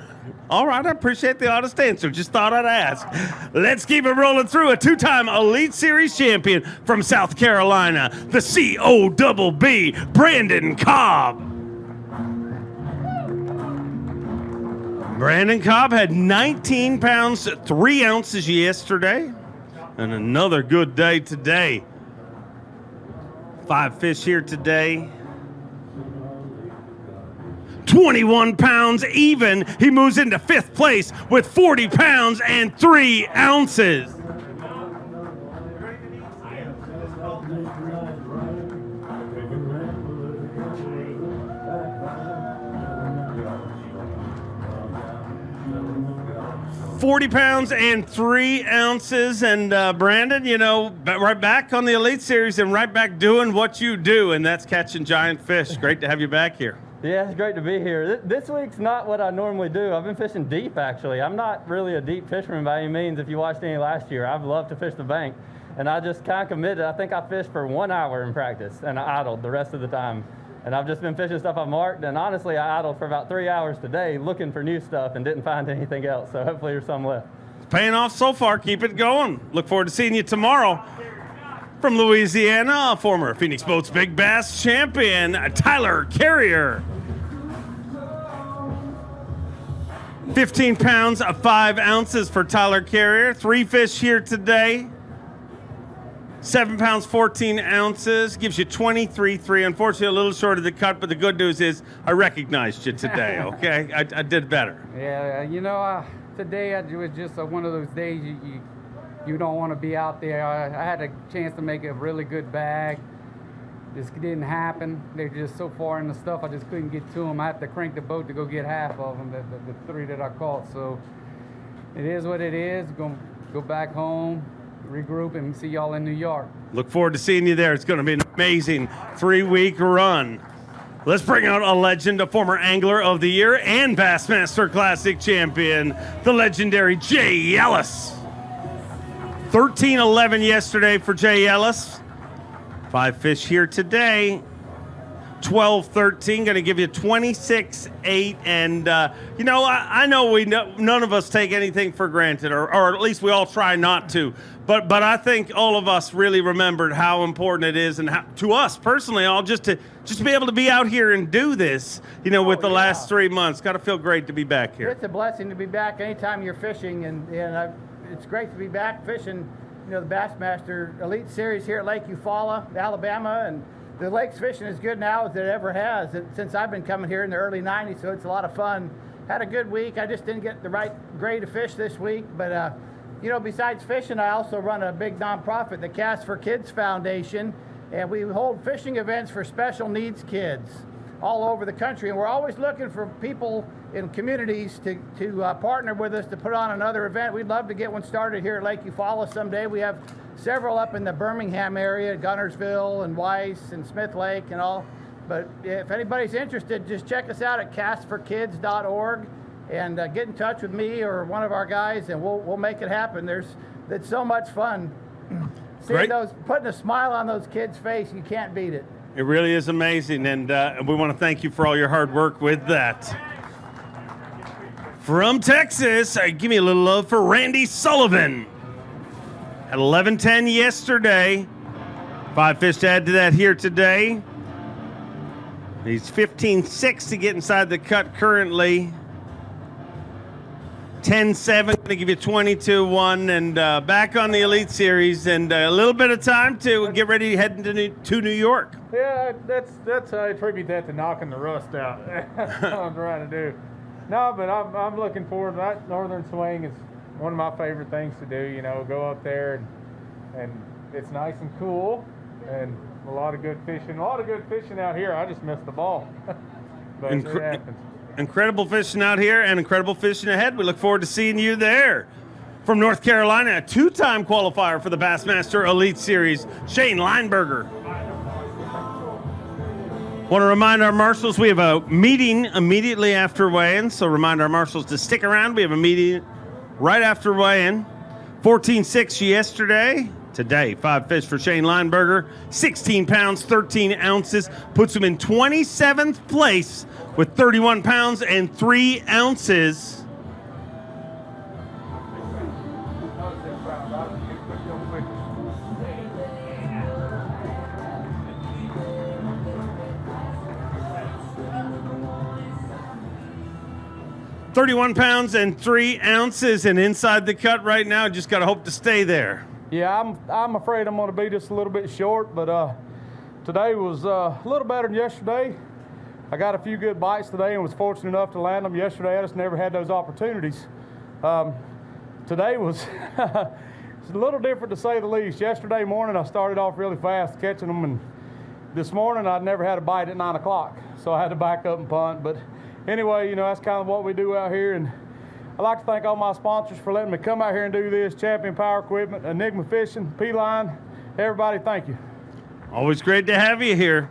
All right, I appreciate the honest answer. Just thought I'd ask. Let's keep it rolling through. A 2-time Elite Series champion from South Carolina, the COBB, Brandon Cobb. Brandon Cobb had 19 pounds, 3 ounces yesterday, and another good day today. 5 fish here today. 21 pounds even. He moves into 5th place with 40 pounds and 3 ounces. $40 pounds and 3 ounces. And Brandon, you know, right back on the Elite Series and right back doing what you do, and that's catching giant fish. Great to have you back here. Yeah, it's great to be here. This week's not what I normally do. I've been fishing deep, actually. I'm not really a deep fisherman by any means. If you watched any last year, I've loved to fish the bank. And I just kind of committed. I think I fished for 1 hour in practice, and I idled the rest of the time. And I've just been fishing stuff I've marked, and honestly, I idled for about 3 hours today looking for new stuff and didn't find anything else, so hopefully there's some left. It's paying off so far. Keep it going. Look forward to seeing you tomorrow. From Louisiana, former Phoenix Boats Big Bass champion, Tyler Carrier. 15 pounds, 5 ounces for Tyler Carrier. 3 fish here today. 7 pounds, 14 ounces, gives you 23.3. Unfortunately, a little short of the cut, but the good news is I recognized you today, okay? I did better. Yeah, you know, today it was just one of those days you don't want to be out there. I had a chance to make a really good bag. Just didn't happen. They're just so far in the stuff, I just couldn't get to them. I had to crank the boat to go get half of them, the 3 that I caught. So it is what it is. Gonna go back home, regroup, and see y'all in New York. Look forward to seeing you there. It's going to be an amazing 3-week run. Let's bring out a legend, a former Angler of the Year and Bassmaster Classic champion, the legendary Jay Ellis. 13-11 yesterday for Jay Ellis. 5 fish here today. 12-13, going to give you 26-8. And, you know, I know none of us take anything for granted, or at least we all try not to. But I think all of us really remembered how important it is, and how, to us personally, all just to be able to be out here and do this, you know, with the last 3 months. Got to feel great to be back here. It's a blessing to be back anytime you're fishing, and it's great to be back fishing, you know, the Bassmaster Elite Series here at Lake Eufaula, Alabama, and the lake's fishing as good now as it ever has since I've been coming here in the early 90s, so it's a lot of fun. Had a good week. I just didn't get the right grade of fish this week, but you know, besides fishing, I also run a big nonprofit, the Cast for Kids Foundation, and we hold fishing events for special needs kids all over the country, and we're always looking for people in communities to partner with us to put on another event. We'd love to get one started here at Lake Eufaula someday. We have several up in the Birmingham area, Gunnersville and Weiss and Smith Lake and all. But if anybody's interested, just check us out at castforkids.org and get in touch with me or one of our guys, and we'll make it happen. It's so much fun. Seeing putting a smile on those kids' face, you can't beat it. It really is amazing, and we want to thank you for all your hard work with that. From Texas, give me a little love for Randy Sullivan. At 11:10 yesterday, 5 fish to add to that here today. He's 15-6 to get inside the cut currently. 10-7, going to give you 22-1, and back on the Elite Series, and a little bit of time to get ready to head to New York. Yeah, that's I attribute that to knocking the rust out. That's what I'm trying to do. No, but I'm looking forward to that. Northern swing is one of my favorite things to do. You know, go up there and it's nice and cool, and a lot of good fishing. A lot of good fishing out here. I just missed the ball, but it happens. Incredible fishing out here and incredible fishing ahead. We look forward to seeing you there. From North Carolina, a 2-time qualifier for the Bassmaster Elite Series, Shane Lineberger. Want to remind our marshals we have a meeting immediately after weigh-in, so remind our marshals to stick around. We have a meeting right after weigh-in. 14-6 yesterday. Today, 5 fish for Shane Lineberger. 16 pounds, 13 ounces. Puts him in 27th place with 31 pounds and 3 ounces. 31 pounds and 3 ounces, and inside the cut right now. Just got to hope to stay there. Yeah, I'm afraid I'm going to be just a little bit short, but today was a little better than yesterday. I got a few good bites today and was fortunate enough to land them. Yesterday, I just never had those opportunities. Today was it's a little different to say the least. Yesterday morning, I started off really fast catching them, and this morning, I'd never had a bite at 9 o'clock, so I had to back up and punt. But anyway, that's kind of what we do out here, and I'd like to thank all my sponsors for letting me come out here and do this. Champion Power Equipment, Enigma Fishing, P-Line, everybody, thank you. Always great to have you here.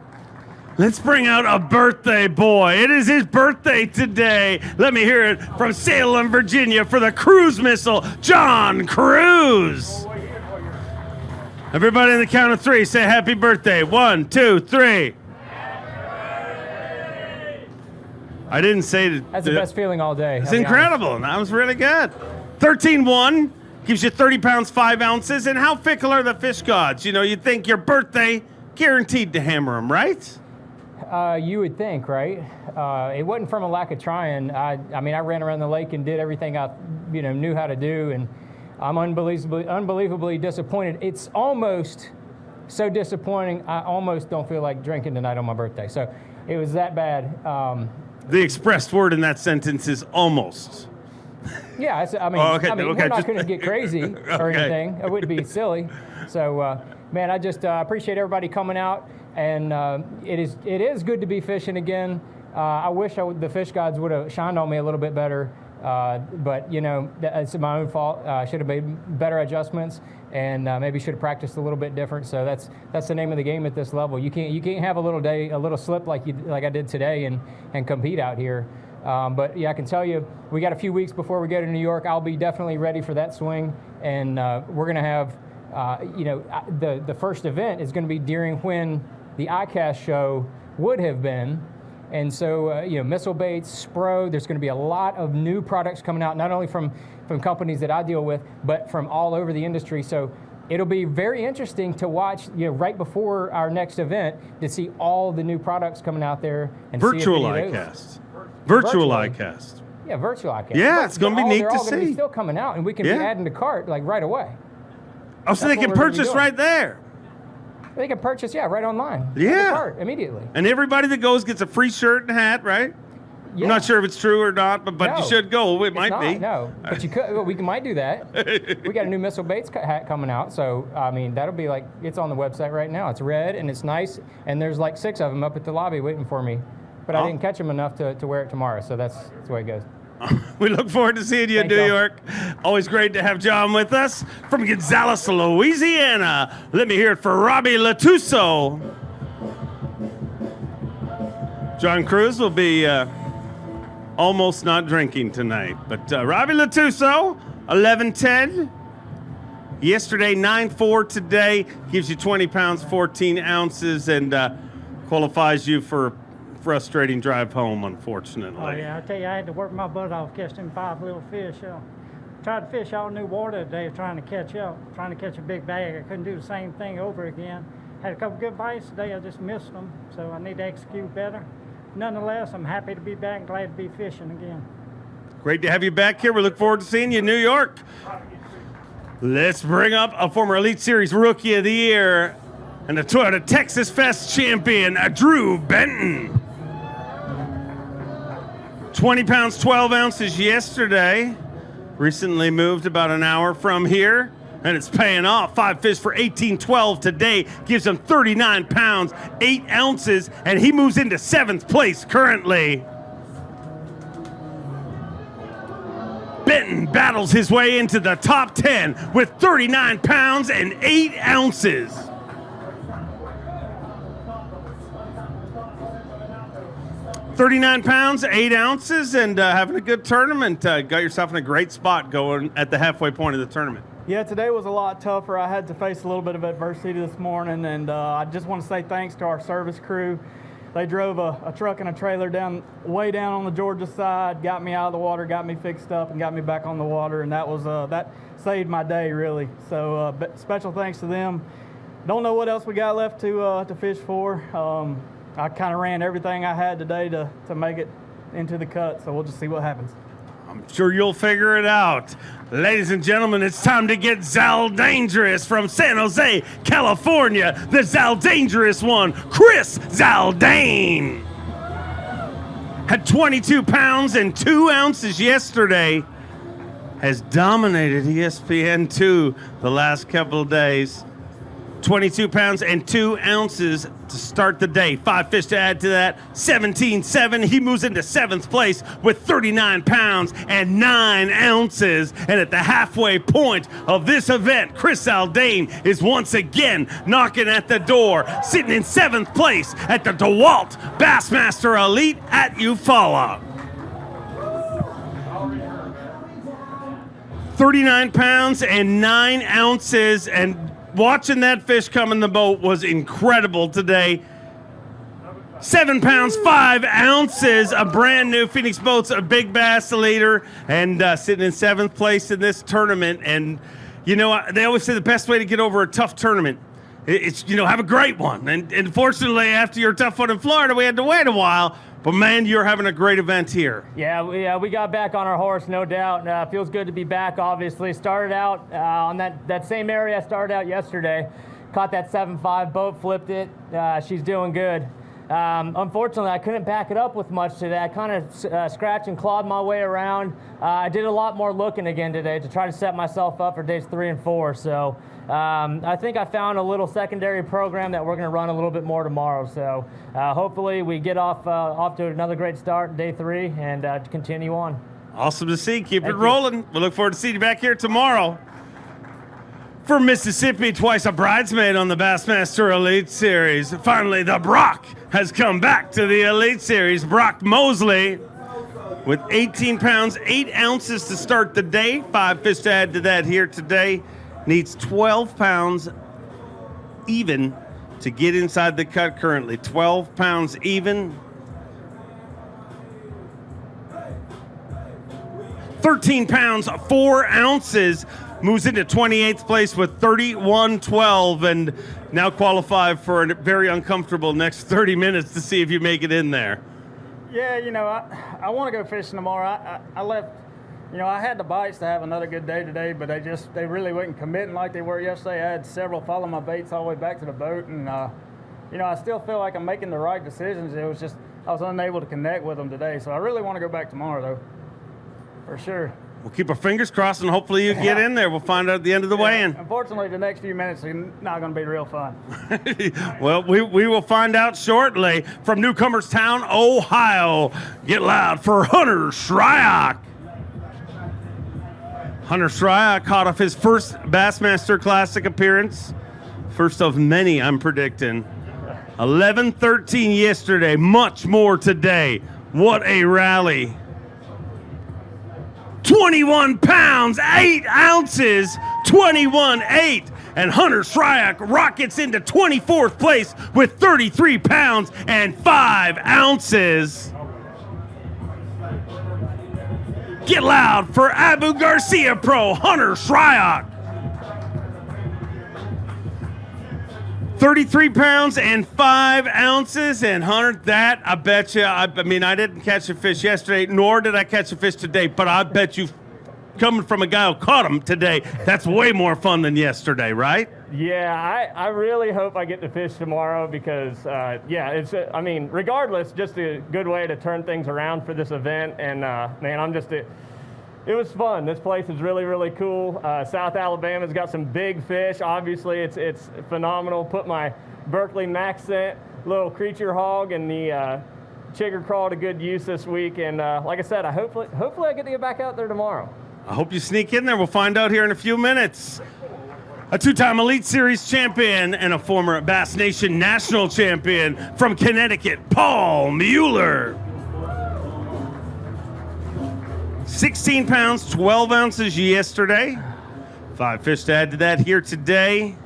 Let's bring out a birthday boy. It is his birthday today. Let me hear it from Salem, Virginia for the cruise missile, John Cruz. Everybody in the count of 3, say happy birthday. 1, 2, 3. I didn't say it. That's the best feeling all day. It's incredible. That was really good. 13-1 gives you 30 pounds, 5 ounces. And how fickle are the fish gods? You'd think your birthday, guaranteed to hammer them, right? You would think, right? It wasn't from a lack of trying. I ran around the lake and did everything I knew how to do, and I'm unbelievably disappointed. It's almost so disappointing, I almost don't feel like drinking tonight on my birthday. So it was that bad. The expressed word in that sentence is almost. Yeah, we're not going to get crazy or anything. It wouldn't be silly. So, man, I just appreciate everybody coming out, and it is good to be fishing again. I wish the fish gods would have shined on me a little bit better, but it's my own fault. I should have made better adjustments, and maybe should have practiced a little bit different. So that's the name of the game at this level. You can't have a little slip like I did today and compete out here. But yeah, I can tell you, we got a few weeks before we go to New York. I'll be definitely ready for that swing, and we're going to have, the first event is going to be during when the ICAST show would have been, and so missile baits, Spro. There's going to be a lot of new products coming out, not only from companies that I deal with, but from all over the industry. So it'll be very interesting to watch, right before our next event, to see all the new products coming out there and virtual see if ICAST. Virtual ICAST. Yeah, virtual ICAST. Yeah, it's going to be neat to see. They're all going to be still coming out, and we can be adding to cart right away. Oh, so they can purchase right there. They can purchase, right online. Yeah. Cart immediately. And everybody that goes gets a free shirt and hat, right? Yeah. I'm not sure if it's true or not, but you should go. It might be. No, but you could. We might do that. We got a new Missile Baits hat coming out, so that'll be it's on the website right now. It's red and it's nice, and there's 6 of them up at the lobby waiting for me. But I didn't catch them enough to wear it tomorrow, so that's the way it goes. We look forward to seeing you in New York. Always great to have John with us from Gonzales, Louisiana. Let me hear it for Robbie Latuso. John Cruz will be almost not drinking tonight, but Robbie Latuso, 11-10. Yesterday, 9-4 today. Gives you 20 pounds, 14 ounces, and qualifies you for frustrating drive home, unfortunately. Oh, yeah, I tell you, I had to work my butt off catching 5 little fish. Tried to fish all new water today trying to catch a big bag. I couldn't do the same thing over again. Had a couple good bites today, I just missed them, so I need to execute better. Nonetheless, I'm happy to be back and glad to be fishing again. Great to have you back here. We look forward to seeing you in New York. Let's bring up a former Elite Series Rookie of the Year and the Toyota Texas Fest champion, Drew Benton. 20 pounds, 12 ounces yesterday. Recently moved about an hour from here, and it's paying off. 5 fish for 18-12 today. Gives him 39 pounds, 8 ounces, and he moves into 7th place currently. Benton battles his way into the top 10 with 39 pounds and 8 ounces. $39 pounds, 8 ounces, and having a good tournament. Got yourself in a great spot going at the halfway point of the tournament. Yeah, today was a lot tougher. I had to face a little bit of adversity this morning, and I just want to say thanks to our service crew. They drove a truck and a trailer way down on the Georgia side, got me out of the water, got me fixed up, and got me back on the water, and that saved my day, really. So special thanks to them. Don't know what else we got left to fish for. I kind of ran everything I had today to make it into the cut, so we'll just see what happens. I'm sure you'll figure it out. Ladies and gentlemen, it's time to get Zaldangerous from San Jose, California. The Zaldangerous one, Chris Zaldain. Had 22 pounds and 2 ounces yesterday. Has dominated ESPN2 the last couple of days. 22 pounds and 2 ounces to start the day. 5 fish to add to that. 17-7. He moves into 7th place with 39 pounds and 9 ounces. And at the halfway point of this event, Chris Zaldain is once again knocking at the door, sitting in 7th place at the DeWalt Bassmaster Elite at Eufaula. 39 pounds and 9 ounces, and watching that fish come in the boat was incredible today. 7 pounds, 5 ounces, a brand new Phoenix Boats, a big bass leader, and sitting in 7th place in this tournament. And, you know, they always say the best way to get over a tough tournament is, you know, have a great one. And unfortunately, after your tough one in Florida, we had to wait a while. But, man, you're having a great event here. Yeah, we got back on our horse, no doubt. Feels good to be back, obviously. Started out on that same area I started out yesterday. Caught that 7.5 boat, flipped it. She's doing good. Unfortunately, I couldn't back it up with much today. I kind of scratched and clawed my way around. I did a lot more looking again today to try to set myself up for days 3 and 4. So I think I found a little secondary program that we're going to run a little bit more tomorrow. So hopefully we get off to another great start day 3 and continue on. Awesome to see. Keep it rolling. We look forward to seeing you back here tomorrow. From Mississippi, twice a bridesmaid on the Bassmaster Elite Series. Finally, the Brock has come back to the Elite Series. Brock Mosley with 18 pounds, 8 ounces to start the day. 5 fish to add to that here today. Needs 12 pounds even to get inside the cut currently. 12 pounds even. 13 pounds, 4 ounces. Moves into 28th place with 31.12 and now qualified for a very uncomfortable next 30 minutes to see if you make it in there. Yeah, you know, I want to go fishing tomorrow. I left, you know, I had the bites to have another good day today, but they really wasn't committing like they were yesterday. I had several follow my baits all the way back to the boat, and, you know, I still feel like I'm making the right decisions. It was just I was unable to connect with them today, so I really want to go back tomorrow, though, for sure. We'll keep our fingers crossed, and hopefully you get in there. We'll find out at the end of the weigh-in. Unfortunately, the next few minutes are not going to be real fun. Well, we will find out shortly. From Newcomerstown, Ohio, get loud for Hunter Schreyer. Hunter Schreyer caught off his first Bassmaster Classic appearance. First of many, I'm predicting. 11-13 yesterday, much more today. What a rally. 21 pounds, 8 ounces, 21.8. And Hunter Schreyer rockets into 24th place with 33 pounds and 5 ounces. Get loud for Abu Garcia Pro, Hunter Schreyer. 33 pounds and 5 ounces, and Hunter, that I bet you, I mean, I didn't catch a fish yesterday, nor did I catch a fish today, but I bet you, coming from a guy who caught him today, that's way more fun than yesterday, right? Yeah, I really hope I get to fish tomorrow because, yeah, it's, I mean, regardless, just a good way to turn things around for this event, and, man, it was fun. This place is really, really cool. South Alabama's got some big fish. Obviously, it's phenomenal. Put my Berkeley Max scent, little creature hog, and the chigger crawl to good use this week. And like I said, hopefully I get to get back out there tomorrow. I hope you sneak in there. We'll find out here in a few minutes. A 2-time Elite Series champion and a former Bass Nation national champion from Connecticut, Paul Mueller. 16 pounds, 12 ounces yesterday. 5 fish to add to that here today.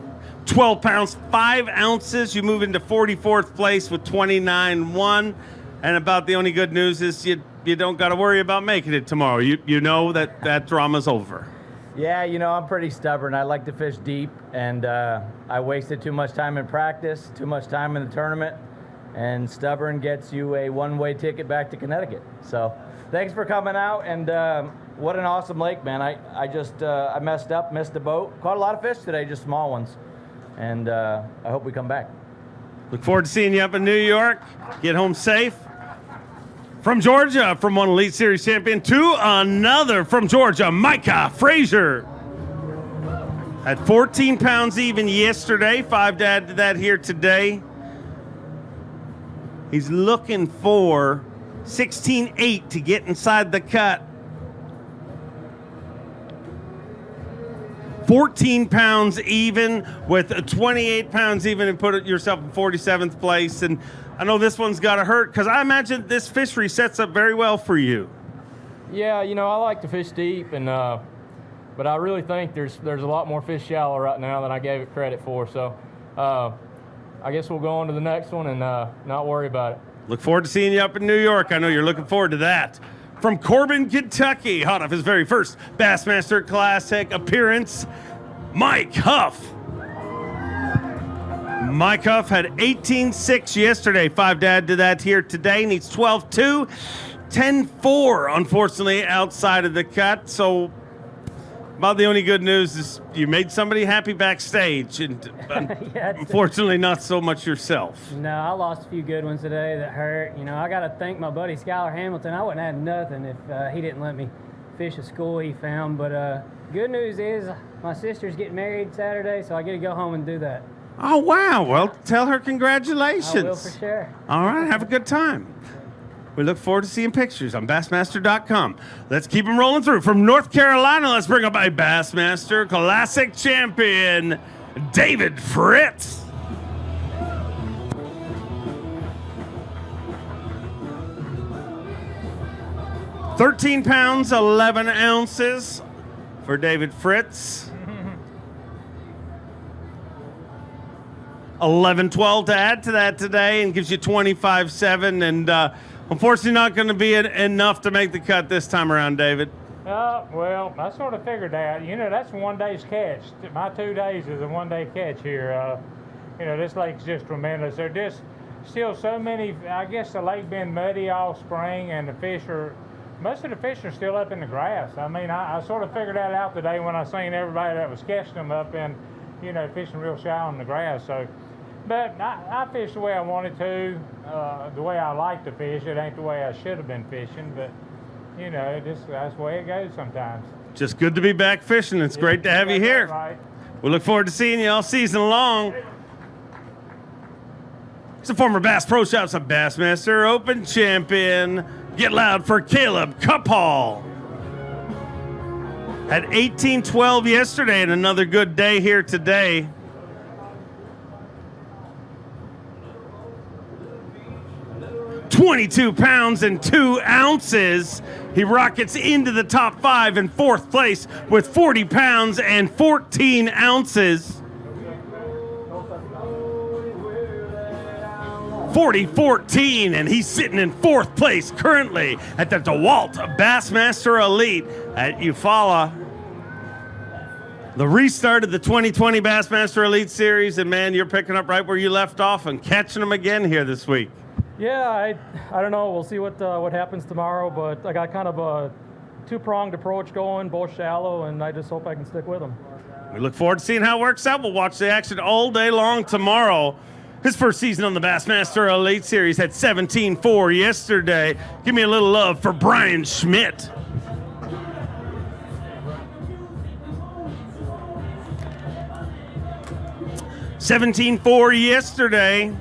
12 pounds, 5 ounces. You move into 44th place with 29.1. And about the only good news is you don't got to worry about making it tomorrow. You know that drama's over. Yeah, you know, I'm pretty stubborn. I like to fish deep, and I wasted too much time in practice, too much time in the tournament. and stubborn gets you a one-way ticket back to Connecticut. So thanks for coming out, and what an awesome lake, man. I messed up, missed the boat. Caught a lot of fish today, just small ones, and I hope we come back. Look forward to seeing you up in New York. Get home safe. From Georgia, from one Elite Series champion to another from Georgia, Micah Frazier. At 14 pounds even yesterday, 5 to add to that here today. He's looking for 16.8 to get inside the cut. 14 pounds even with 28 pounds even and put yourself in 47th place. And I know this one's got to hurt because I imagine this fishery sets up very well for you. Yeah, you know, I like to fish deep, and but I really think there's a lot more fish shallow right now than I gave it credit for. So I guess we'll go on to the next one and not worry about it. Look forward to seeing you up in New York. I know you're looking forward to that. From Corbin, Kentucky, hot off his very first Bassmaster Classic appearance, Mike Huff. Mike Huff had 18.6 yesterday, 5 to add to that here today. Needs 12.2, 10.4, unfortunately, outside of the cut. So about the only good news is you made somebody happy backstage, and Yeah, unfortunately not so much yourself. No, I lost a few good ones today that hurt. You know, I got to thank my buddy Skylar Hamilton. I wouldn't have nothing if he didn't let me fish a school he found. But good news is my sister's getting married Saturday, so I get to go home and do that. Oh, wow. Well, tell her congratulations. I will for sure. All right, have a good time. We look forward to seeing pictures on Bassmaster.com. Let's keep them rolling through. From North Carolina, let's bring up a Bassmaster Classic champion, David Fritz. £13 pounds, 11 ounces for David Fritz. 11-12 to add to that today and gives you 25-7. And unfortunately not going to be enough to make the cut this time around, David. Well, I sort of figured that. You know, that's one day's catch. My 2 days is a one-day catch here. You know, this lake's just tremendous. There's just still so many, I guess the lake been muddy all spring, and most of the fish are still up in the grass. I mean, I sort of figured that out today when I seen everybody that was catching them up in, you know, fishing real shallow in the grass. So, but I fished the way I wanted to, the way I like to fish. It ain't the way I should have been fishing, but, you know, that's the way it goes sometimes. Just good to be back fishing. It's great to have you here. Right. We look forward to seeing you all season long. He's a former Bass Pro Shops and Bassmaster Open champion. Get loud for Caleb Kapal. Had 18-12 yesterday and another good day here today. £22 pounds and 2 ounces. He rockets into the top 5 in 4th place with 40 pounds and 14 ounces. 40-14, and he's sitting in 4th place currently at the DeWalt Bassmaster Elite at Eufaula. The restart of the 2020 Bassmaster Elite Series, and man, you're picking up right where you left off and catching them again here this week. Yeah, I don't know. We'll see what happens tomorrow, but I got kind of a 2-pronged approach going, both shallow, and I just hope I can stick with them. We look forward to seeing how it works out. We'll watch the action all day long tomorrow. His first season on the Bassmaster Elite Series had 17-4 yesterday. Give me a little love for Brian Schmidt. $17-4 yesterday.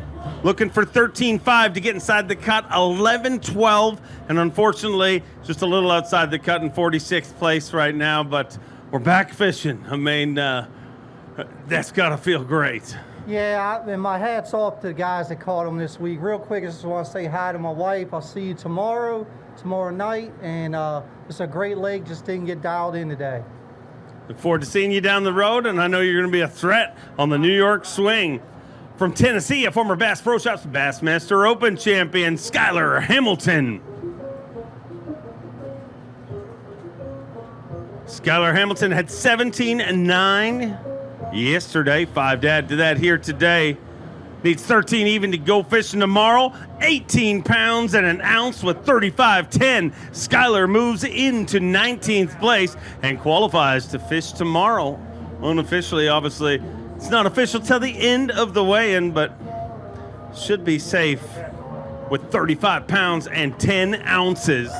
Looking for 13-5 to get inside the cut. 11-12, and unfortunately, just a little outside the cut in 46th place right now. But we're back fishing. I mean, that's got to feel great. Yeah, and my hat's off to the guys that caught them this week. Real quick, I just want to say hi to my wife. I'll see you tomorrow night, and it's a great lake. Just didn't get dialed in today. Look forward to seeing you down the road, and I know you're going to be a threat on the New York swing. From Tennessee, a former Bass Pro Shops Bassmaster Open champion, Skylar Hamilton. Skylar Hamilton had 17-9 yesterday. 5 to add to that here today. Needs 13 even to go fishing tomorrow. 18 pounds and an ounce with 35.10. Skylar moves into 19th place and qualifies to fish tomorrow. Unofficially, obviously. It's not official till the end of the weigh-in, but should be safe with 35 pounds and 10 ounces.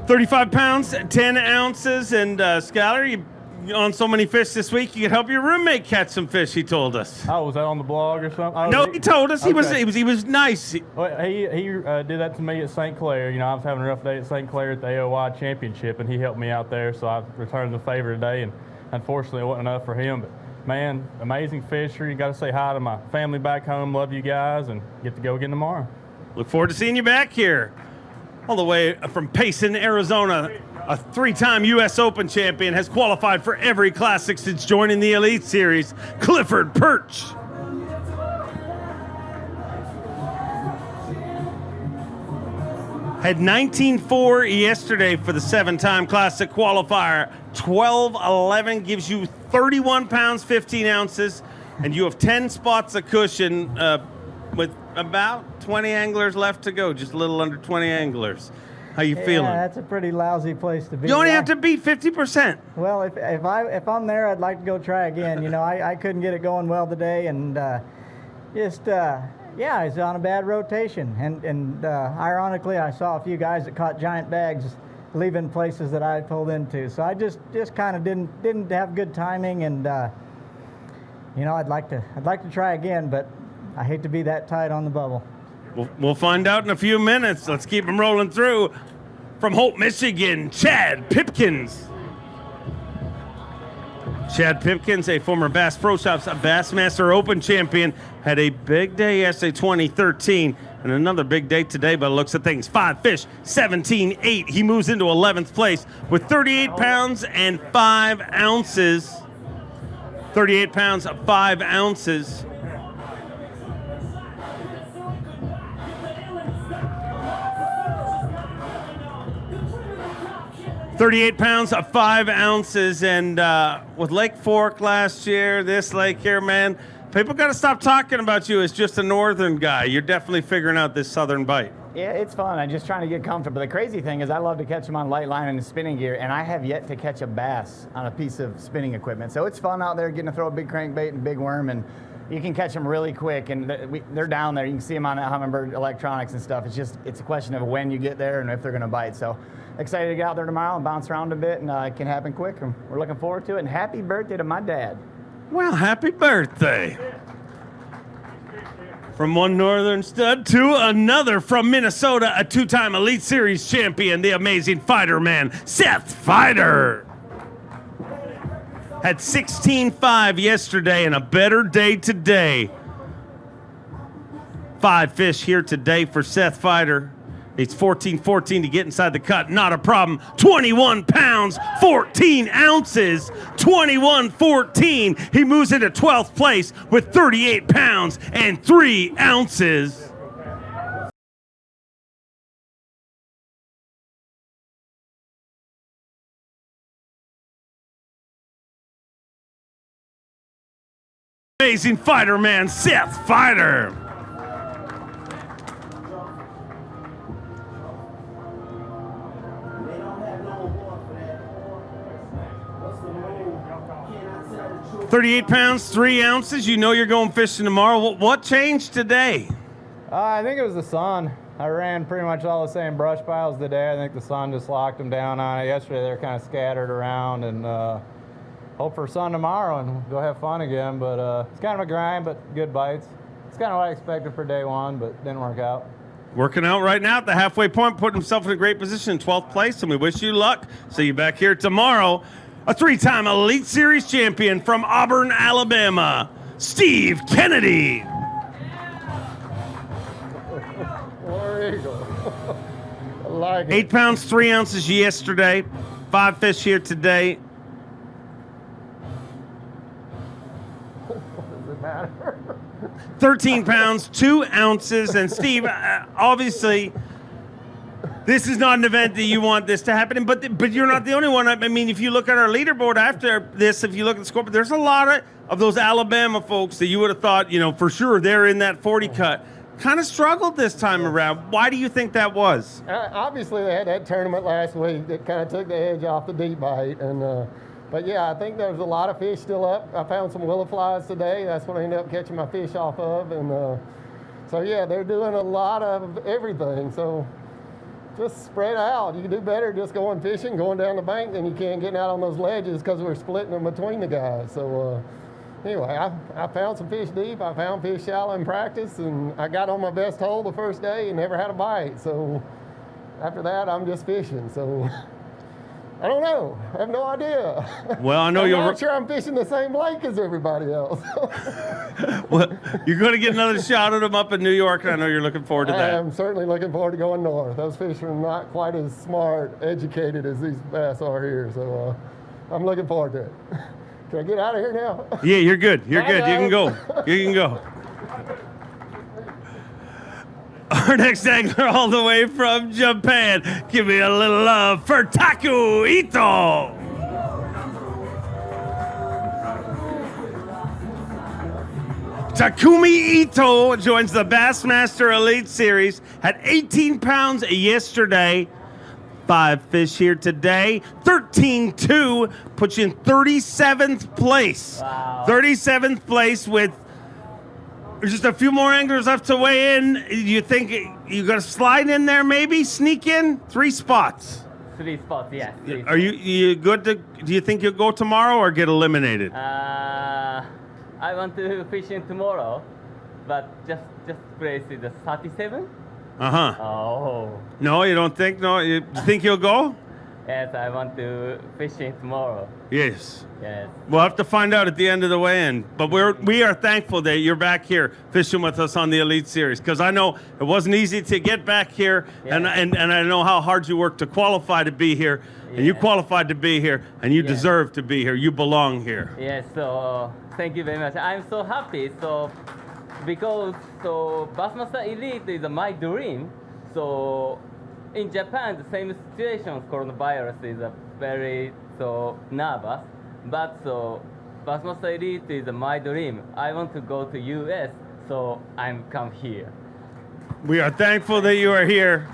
$35 pounds, 10 ounces, and Skylar, you on so many fish this week, you could help your roommate catch some fish. He told us. Oh, was that on the blog or something? No, he told us. Okay. He was nice. Well, he did that to me at St. Clair. You know, I was having a rough day at St. Clair at the AOY Championship, and he helped me out there. So I returned the favor today, and unfortunately, it wasn't enough for him. But man, amazing fishery. Got to say hi to my family back home. Love you guys, and get to go again tomorrow. Look forward to seeing you back here. All the way from Payson, Arizona, a 3-time U.S. Open champion, has qualified for every classic since joining the Elite Series, Clifford Perch. Had 19.4 yesterday for the 7-time classic qualifier. 12.11 gives you 31 pounds, 15 ounces, and you have 10 spots of cushion with about 20 anglers left to go, just a little under 20 anglers. How you feeling? Yeah, that's a pretty lousy place to be. You only have to beat 50%. Well, if I'm there, I'd like to go try again. You know, I couldn't get it going well today, and yeah, it's on a bad rotation. And ironically, I saw a few guys that caught giant bags leaving places that I pulled into. So I just kind of didn't have good timing, and you know, I'd like to try again, but I hate to be that tight on the bubble. We'll find out in a few minutes. Let's keep them rolling through. From Hope, Michigan, Chad Pipkins. Chad Pipkins, a former Bass Pro Shops Bassmaster Open champion, had a big day yesterday, 2013, and another big day today by the looks of things. 5 fish, 17.8. He moves into 11th place with 38 pounds and 5 ounces. 38 pounds, 5 ounces. 38 pounds, 5 ounces, and with Lake Fork last year, this lake here, man, people got to stop talking about you as just a northern guy. You're definitely figuring out this southern bite. Yeah, it's fun. I'm just trying to get comfortable. The crazy thing is I love to catch them on light line and spinning gear, and I have yet to catch a bass on a piece of spinning equipment. So it's fun out there getting to throw a big crankbait and big worm, and you can catch them really quick, and they're down there. You can see them on that Humminbird electronics and stuff. It's a question of when you get there and if they're going to bite. So excited to get out there tomorrow and bounce around a bit, and it can happen quick. And we're looking forward to it. And happy birthday to my dad. Well, happy birthday. From one northern stud to another from Minnesota, a 2-time Elite Series champion, the amazing fighter man, Seth Fighter. Had 16.5 yesterday and a better day today. 5 fish here today for Seth Fighter. Needs 14.14 to get inside the cut. Not a problem. 21 pounds, 14 ounces. 21.14. He moves into 12th place with 38 pounds and 3 ounces. Amazing fighter man, Seth Fighter. $38 pounds, 3 ounces. You know you're going fishing tomorrow. What changed today? I think it was the sun. I ran pretty much all the same brush piles today. I think the sun just locked them down on it. Yesterday they were kind of scattered around, and hope for sun tomorrow and go have fun again. But it's kind of a grind, but good bites. It's kind of what I expected for day one, but didn't work out. Working out right now at the halfway point, putting himself in a great position in 12th place, and we wish you luck. See you back here tomorrow. A 3-time Elite Series champion from Auburn, Alabama, Steve Kennedy. War Eagle. I like it. 8 pounds, 3 ounces yesterday. 5 fish here today. What does it matter? 13 pounds, 2 ounces. And Steve, obviously, this is not an event that you want this to happen in, but you're not the only one. I mean, if you look at our leaderboard after this, if you look at the score, there's a lot of those Alabama folks that you would have thought, for sure they're in that 40 cut. Kind of struggled this time around. Why do you think that was? Obviously, they had that tournament last week that kind of took the edge off the deep bite. But yeah, I think there's a lot of fish still up. I found some willow flies today. That's what I ended up catching my fish off of. So yeah, they're doing a lot of everything. So just spread out. You can do better just going fishing, going down the bank than you can getting out on those ledges because we're splitting them between the guys. So anyway, I found some fish deep. I found fish shallow in practice, and I got on my best hole the first day and never had a bite. So after that, I'm just fishing. So I don't know. I have no idea. Well, I know I'm you're not sure I'm fishing the same lake as everybody else. Well, you're going to get another shot at them up in New York, and I know you're looking forward to that. I'm certainly looking forward to going north. Those fish are not quite as smart, educated as these bass are here. So I'm looking forward to it. Can I get out of here now? Yeah, you're good. You're good. You can go. You can go. Our next angler all the way from Japan. Give me a little love for Taku Ito. Takumi Ito joins the Bassmaster Elite Series. Had 18 pounds yesterday. 5 fish here today. 13-2 puts you in 37th place. Wow. 37th place with just a few more anglers left to weigh in. You think you're going to slide in there maybe? Sneak in? 3 spots. 3 spots, yes. Are you good to, do you think you'll go tomorrow or get eliminated? I want to fish in tomorrow, but just place is the 37. Uh-huh. Oh. No, you don't think? No, you think you'll go? Yes, I want to fish in tomorrow. Yes. Yes. We'll have to find out at the end of the weigh-in. But we are thankful that you're back here fishing with us on the Elite Series, because I know it wasn't easy to get back here, Yeah. and I know how hard you worked to qualify to be here, and you qualified to be here, and you deserve to be here. You belong here. Yes, so thank you very much. I'm so happy. Because Bassmaster Elite is my dream. So in Japan, the same situation, coronavirus is very nervous. But Bassmaster Elite is my dream. I want to go to US, so I'm come here. We are thankful that you are here.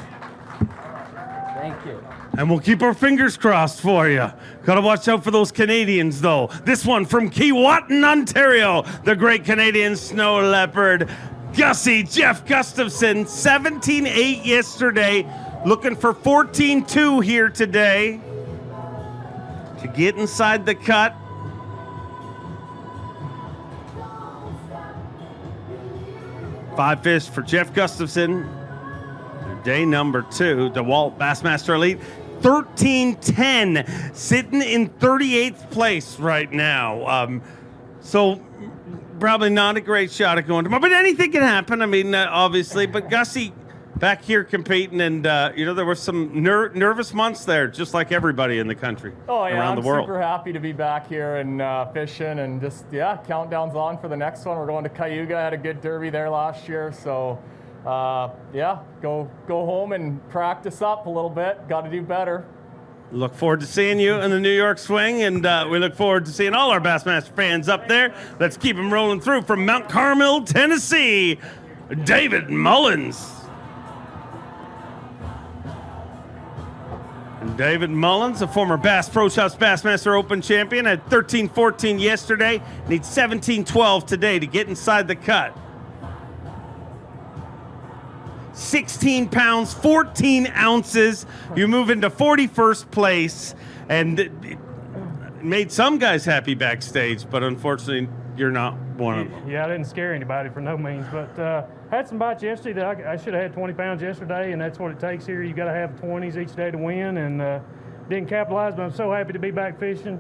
Thank you. And we'll keep our fingers crossed for you. Gotta watch out for those Canadians, though. This one from Keewatin, Ontario, the great Canadian snow leopard, Gussie Jeff Gustafson, 17-8 yesterday, looking for 14-2 here today to get inside the cut. Five fish for Jeff Gustafson. Day number 2, DeWalt Bassmaster Elite. 13-10, sitting in 38th place right now. So probably not a great shot at going tomorrow, but anything can happen. I mean, obviously, but Gussie back here competing, and there were some nervous months there, just like everybody in the country, around the world. I'm super happy to be back here and fishing, and just countdown's on for the next one. We're going to Cayuga. Had a good derby there last year, so. Go home and practice up a little bit. Got to do better. Look forward to seeing you in the New York swing, and we look forward to seeing all our Bassmaster fans up there. Let's keep them rolling through from Mount Carmel, Tennessee, David Mullins. And David Mullins, a former Bass Pro Shops Bassmaster Open champion, had 13-14 yesterday, needs 17-12 today to get inside the cut. 16 pounds, 14 ounces. You move into 41st place, and it made some guys happy backstage, but unfortunately, you're not one of them. Yeah, I didn't scare anybody for no means, but had some bites yesterday that I should have had 20 pounds yesterday, and that's what it takes here. You got to have 20s each day to win, and didn't capitalize, but I'm so happy to be back fishing.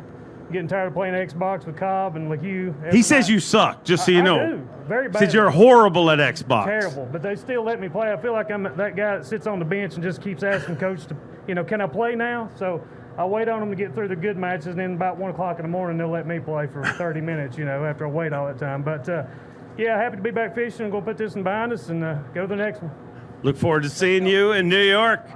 Getting tired of playing Xbox with Cobb and with you. He says you suck, just so you know. I do. Very bad. Says you're horrible at Xbox. Terrible, but they still let me play. I feel like I'm that guy that sits on the bench and just keeps asking coach to, can I play now? So I wait on them to get through the good matches, and then about 1 o'clock in the morning they'll let me play for 30 minutes, after I wait all that time. But happy to be back fishing. I'm going to put this in behind us and go to the next one. Look forward to seeing you in New York.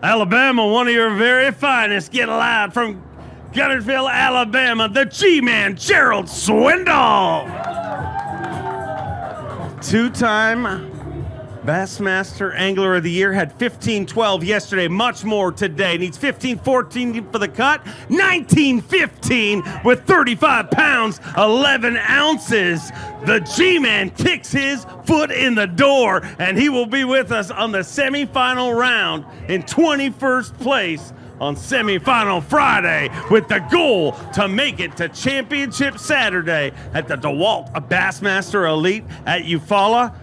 Alabama, one of your very finest. Get loud from Gunnersville, Alabama, the G-Man, Gerald Swindoll. Two-time Bassmaster Angler of the Year, had 15-12 yesterday, much more today. Needs 15-14 for the cut, 19-15 with 35 pounds, 11 ounces. The G-Man kicks his foot in the door, and he will be with us on the semifinal round in 21st place on semifinal Friday with the goal to make it to Championship Saturday at the DeWalt Bassmaster Elite at Eufaula.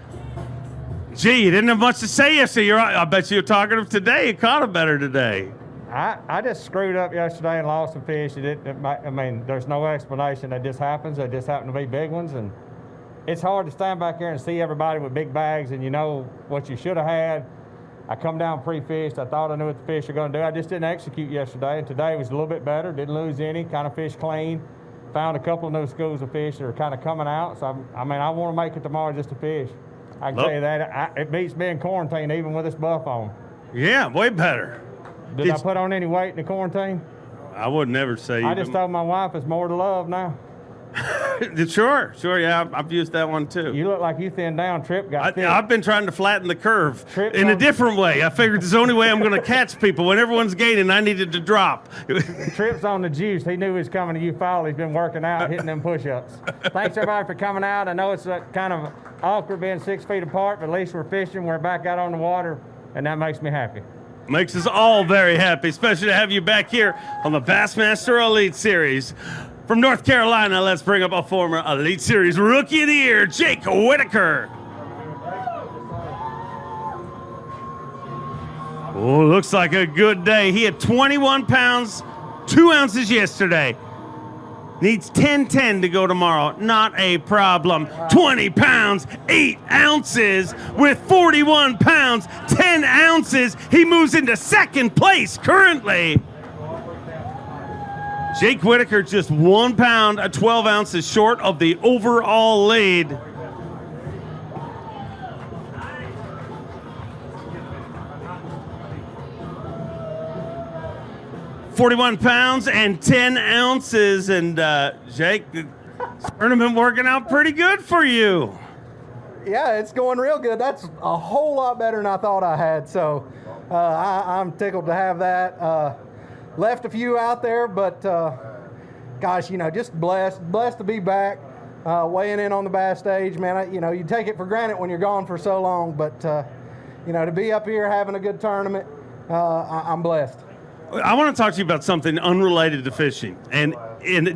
Gee, you didn't have much to say yesterday. I bet you're talking of today. You caught him better today. I just screwed up yesterday and lost some fish. I mean, there's no explanation. That just happens. They just happen to be big ones. And it's hard to stand back here and see everybody with big bags and you know what you should have had. I come down pre-fished. I thought I knew what the fish were going to do. I just didn't execute yesterday. And today was a little bit better. Didn't lose any. Kind of fished clean. Found a couple of new schools of fish that are kind of coming out. So, I want to make it tomorrow just to fish. I can tell you that. It beats being quarantined even with this buff on. Yeah, way better. Did I put on any weight in the quarantine? I would never say. I just told my wife it's more to love now. Sure, yeah, I've used that one too. You look like you thinned down. Trip got thick. I've been trying to flatten the curve in a different way. I figured it's the only way I'm going to catch people. When everyone's gaining, I needed to drop. Trip's on the juice. He knew he was coming to Eufaula. He's been working out, hitting them push-ups. Thanks everybody for coming out. I know it's kind of awkward being 6 feet apart, but at least we're fishing. We're back out on the water, and that makes me happy. Makes us all very happy, especially to have you back here on the Bassmaster Elite Series. From North Carolina, let's bring up a former Elite Series Rookie of the Year, Jake Whitaker. Oh, looks like a good day. He had 21 pounds, 2 ounces yesterday. Needs 10-10 to go tomorrow. Not a problem. 20 pounds, 8 ounces with 41 pounds, 10 ounces. He moves into second place currently. Jake Whitaker just 1 pound, 12 ounces short of the overall lead. $41 pounds and 10 ounces. And Jake, the tournament working out pretty good for you. Yeah, it's going real good. That's a whole lot better than I thought I had. So I'm tickled to have that. Left a few out there, but gosh, just blessed to be back, weighing in on the bass stage, man. You take it for granted when you're gone for so long, but to be up here having a good tournament, I'm blessed. I want to talk to you about something unrelated to fishing. And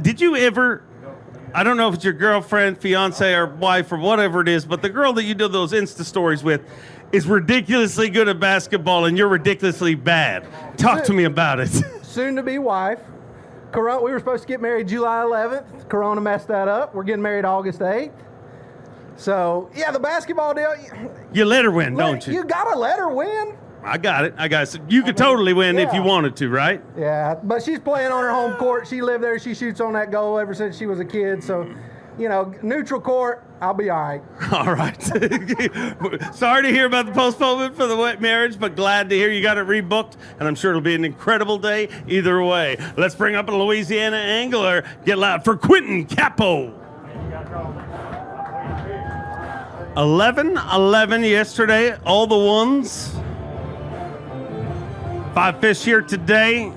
did you ever, I don't know if it's your girlfriend, fiance, or wife, or whatever it is, but the girl that you do those Insta stories with is ridiculously good at basketball, and you're ridiculously bad. Talk to me about it. Soon-to-be wife. We were supposed to get married July 11th. Corona messed that up. We're getting married August 8th. So, yeah, the basketball deal. You let her win, don't you? You got to let her win. I got it. So you could totally win if you wanted to, right? Yeah, but she's playing on her home court. She lived there. She shoots on that goal ever since she was a kid. So, neutral court, I'll be all right. All right. Sorry to hear about the postponement for the wet marriage, but glad to hear you got it rebooked, and I'm sure it'll be an incredible day either way. Let's bring up a Louisiana angler. Get loud for Quentin Capo. 11-11 yesterday, all the ones. 5 fish here today.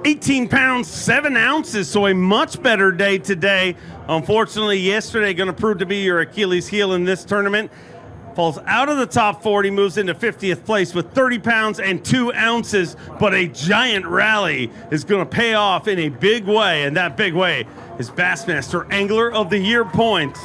$18 pounds, 7 ounces, so a much better day today. Unfortunately, yesterday going to prove to be your Achilles heel in this tournament. Falls out of the top 40, moves into 50th place with 30 pounds and 2 ounces, but a giant rally is going to pay off in a big way, and that big way is Bassmaster Angler of the Year points.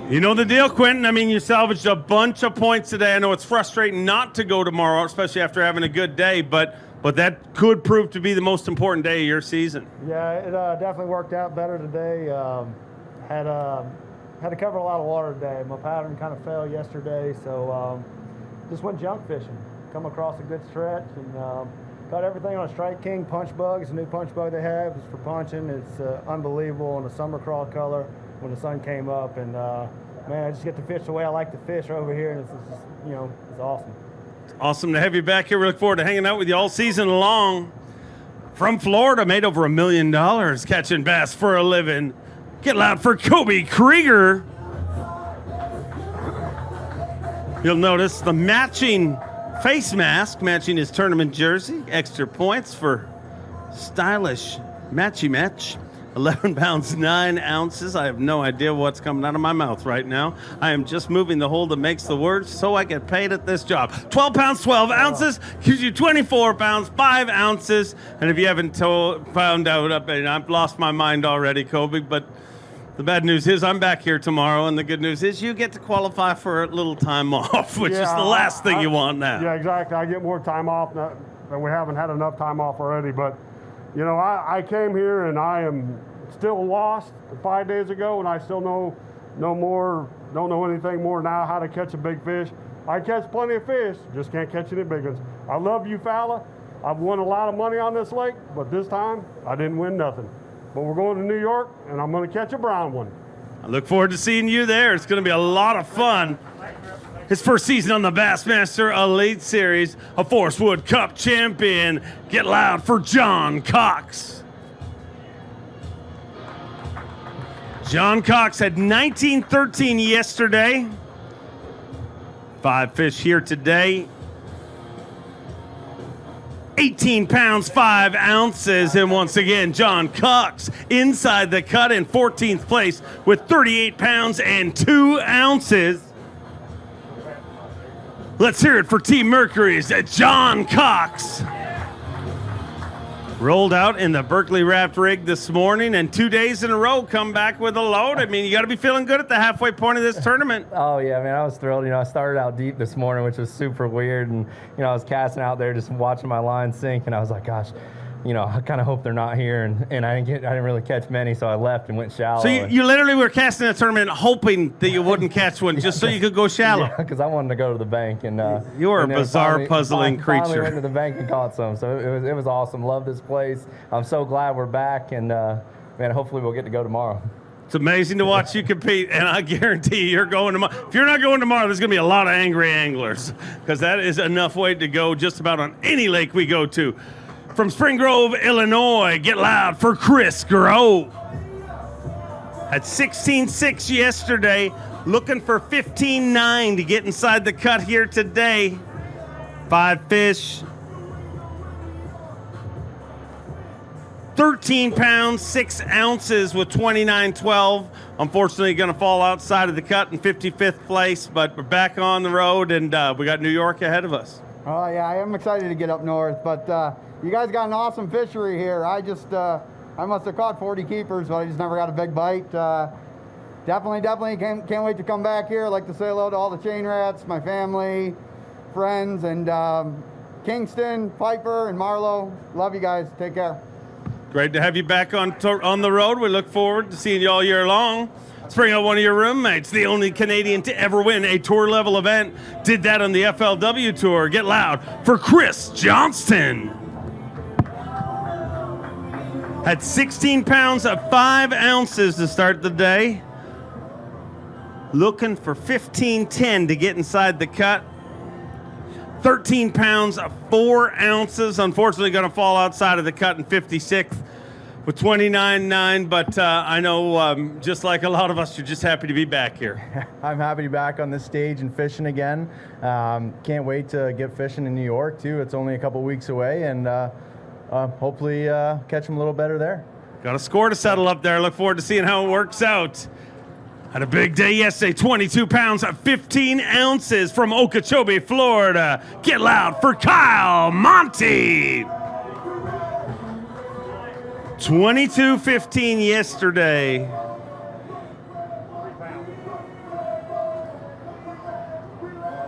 You know the deal, Quentin. You salvaged a bunch of points today. I know it's frustrating not to go tomorrow, especially after having a good day, but that could prove to be the most important day of your season. Yeah, it definitely worked out better today. Had to cover a lot of water today. My pattern kind of fell yesterday, so just went junk fishing. Come across a good stretch, and Caught everything on a Strike King punch bug. It's a new punch bug they have. It's for punching. It's unbelievable in a summer crawl color when the sun came up. And man, I just get to fish the way I like to fish over here, and it's just, it's awesome. It's awesome to have you back here. We look forward to hanging out with you all season long. From Florida, made over $1 million catching bass for a living. Get loud for Kobe Krieger. You'll notice the matching face mask, matching his tournament jersey. Extra points for stylish matchy match. 11 pounds, 9 ounces. I have no idea what's coming out of my mouth right now. I am just moving the hole that makes the words so I get paid at this job. 12 pounds, 12 ounces gives you 24 pounds, 5 ounces. And if you haven't found out, I've lost my mind already, Kobe, but the bad news is I'm back here tomorrow, and the good news is you get to qualify for a little time off, which is the last thing you want now. Yeah, exactly. I get more time off, and we haven't had enough time off already, but I came here and I am still lost 5 days ago, and I still don't know anything more now how to catch a big fish. I catch plenty of fish, just can't catch any big ones. I love Eufaula. I've won a lot of money on this lake, but this time I didn't win nothing. But we're going to New York, and I'm going to catch a brown one. I look forward to seeing you there. It's going to be a lot of fun. His first season on the Bassmaster Elite Series, a Forest Wood Cup champion. Get loud for John Cox. John Cox had 19-13 yesterday. 5 fish here today. 18 pounds, 5 ounces. And once again, John Cox inside the cut in 14th place with 38 pounds and 2 ounces. Let's hear it for Team Mercury's John Cox. Rolled out in the Berkeley Raft rig this morning, and 2 days in a row come back with a load. I mean, you got to be feeling good at the halfway point of this tournament. Oh, yeah, man, I was thrilled. I started out deep this morning, which was super weird, and, I was casting out there just watching my line sink, and I was like, gosh, I kind of hope they're not here, and I didn't really catch many, so I left and went shallow. So you literally were casting a tournament hoping that you wouldn't catch one just so you could go shallow. Yeah, because I wanted to go to the bank. And you are a bizarre, puzzling creature. Finally went to the bank and caught some, so it was awesome. Love this place. I'm so glad we're back, and man, hopefully we'll get to go tomorrow. It's amazing to watch you compete, and I guarantee you're going tomorrow. If you're not going tomorrow, there's going to be a lot of angry anglers, because that is enough weight to go just about on any lake we go to. From Spring Grove, Illinois, get loud for Chris Grove. At 16.6 yesterday, looking for 15.9 to get inside the cut here today. 5 fish. 13 pounds, 6 ounces with 29.12. Unfortunately, going to fall outside of the cut in 55th place, but we're back on the road, and we got New York ahead of us. Oh, yeah, I am excited to get up north, but you guys got an awesome fishery here. I must have caught 40 keepers, but I just never got a big bite. Definitely can't wait to come back here. I'd like to say hello to all the chain rats, my family, friends, and Kingston, Piper, and Marlowe. Love you guys. Take care. Great to have you back on the road. We look forward to seeing you all year long. Let's bring out one of your roommates, the only Canadian to ever win a tour-level event. Did that on the FLW Tour. Get loud for Chris Johnston. Had 16 pounds of 5 ounces to start the day. Looking for 15.10 to get inside the cut. 13 pounds of 4 ounces. Unfortunately, going to fall outside of the cut in 56th with 29.9. But I know, just like a lot of us, you're just happy to be back here. I'm happy to be back on this stage and fishing again. Can't wait to get fishing in New York, too. It's only a couple weeks away, and hopefully catch them a little better there. Got a score to settle up there. Look forward to seeing how it works out. Had a big day yesterday, 22 pounds of 15 ounces from Okeechobee, Florida. Get loud for Kyle Monty. 22-15 yesterday.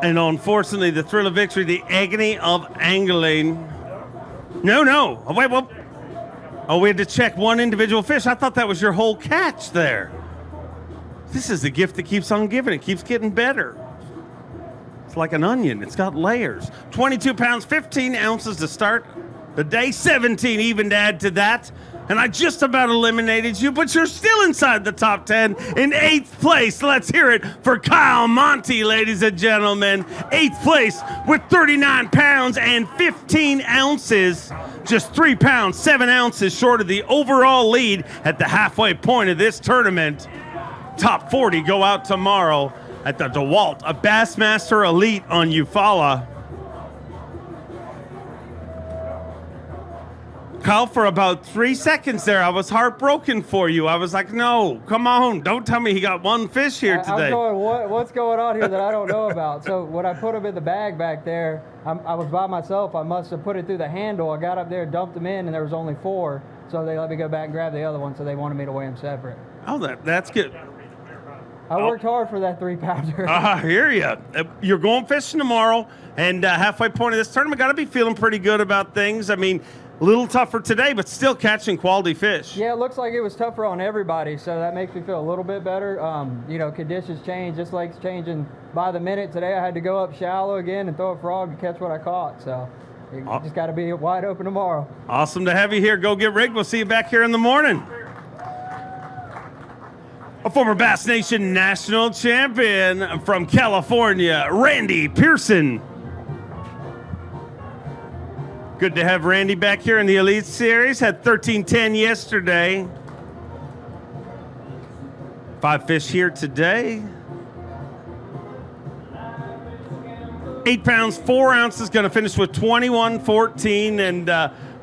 And unfortunately, the thrill of victory, the agony of angling. No. Oh, wait, well. Oh, we had to check one individual fish. I thought that was your whole catch there. This is the gift that keeps on giving. It keeps getting better. It's like an onion. It's got layers. 22 pounds, 15 ounces to start The day 17 even to add to that. And I just about eliminated you, but you're still inside the top 10 in 8th place. Let's hear it for Kyle Monty, ladies and gentlemen. 8th place with 39 pounds and 15 ounces. Just 3 pounds, 7 ounces short of the overall lead at the halfway point of this tournament. Top 40 go out tomorrow at the DeWalt, a Bassmaster Elite on Eufaula. Kyle, for about 3 seconds there, I was heartbroken for you. I was like, no, come on. Don't tell me he got one fish here today. I'm going, what's going on here that I don't know about? So when I put him in the bag back there, I was by myself. I must have put it through the handle. I got up there, dumped them in, and there was only 4. So they let me go back and grab the other one, so they wanted me to weigh them separate. Oh, that's good. I worked hard for that 3-pounder. I hear you. You're going fishing tomorrow, and halfway point of this tournament, got to be feeling pretty good about things. I mean, a little tougher today, but still catching quality fish. Yeah, it looks like it was tougher on everybody, so that makes me feel a little bit better. You know, conditions change, just like it's changing by the minute. Today I had to go up shallow again and throw a frog to catch what I caught, so you just got to be wide open tomorrow. Awesome to have you here. Go get rigged. We'll see you back here in the morning. A former Bass Nation national champion from California, Randy Pearson. Good to have Randy back here in the Elite Series. Had 13-10 yesterday. 5 fish here today. 8 pounds, 4 ounces, going to finish with 21-14. And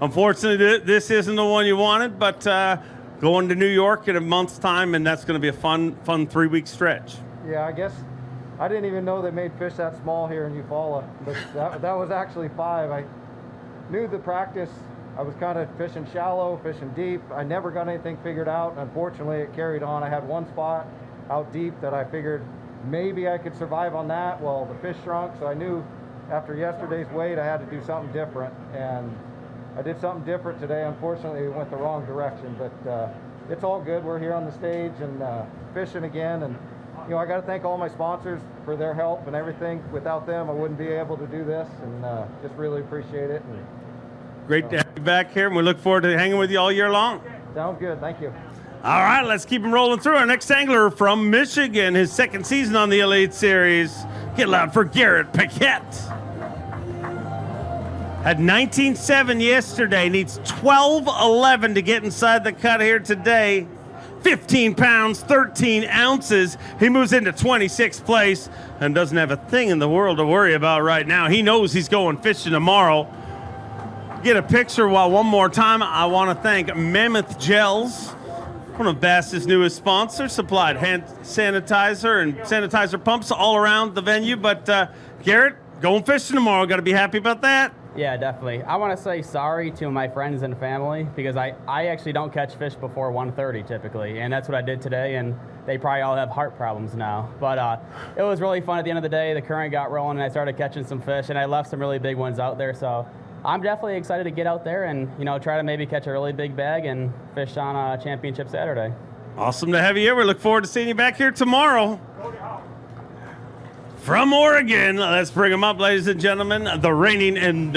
unfortunately, this isn't the one you wanted, but going to New York in a month's time, and that's going to be a fun 3-week stretch. Yeah, I guess I didn't even know they made fish that small here in Eufaula, but that was actually 5. I knew the practice. I was kind of fishing shallow, fishing deep. I never got anything figured out. Unfortunately, it carried on. I had one spot out deep that I figured maybe I could survive on that. Well, the fish shrunk, so I knew after yesterday's weight I had to do something different, and I did something different today. Unfortunately, it went the wrong direction, but it's all good. We're here on the stage and fishing again, and you know, I got to thank all my sponsors for their help and everything. Without them, I wouldn't be able to do this, and just really appreciate it. And, great to have you back here, and we look forward to hanging with you all year long. Sounds good. Thank you. All right, let's keep him rolling through. Our next angler from Michigan, his 2nd season on the Elite Series. Get loud for Garrett Paquette. Had 19.7 yesterday, needs 12.11 to get inside the cut here today. 15 pounds, 13 ounces. He moves into 26th place and doesn't have a thing in the world to worry about right now. He knows he's going fishing tomorrow. Get a picture while one more time. I want to thank Mammoth Gels, one of Bass's newest sponsors, supplied hand sanitizer and sanitizer pumps all around the venue. But Garrett, going fishing tomorrow. Got to be happy about that. Yeah, definitely. I want to say sorry to my friends and family because I actually don't catch fish before 1:30 typically, and that's what I did today, and they probably all have heart problems now. But it was really fun at the end of the day. The current got rolling, and I started catching some fish, and I left some really big ones out there, so I'm definitely excited to get out there and, you know, try to maybe catch a really big bag and fish on a championship Saturday. Awesome to have you here. We look forward to seeing you back here tomorrow. From Oregon, let's bring him up, ladies and gentlemen, the reigning and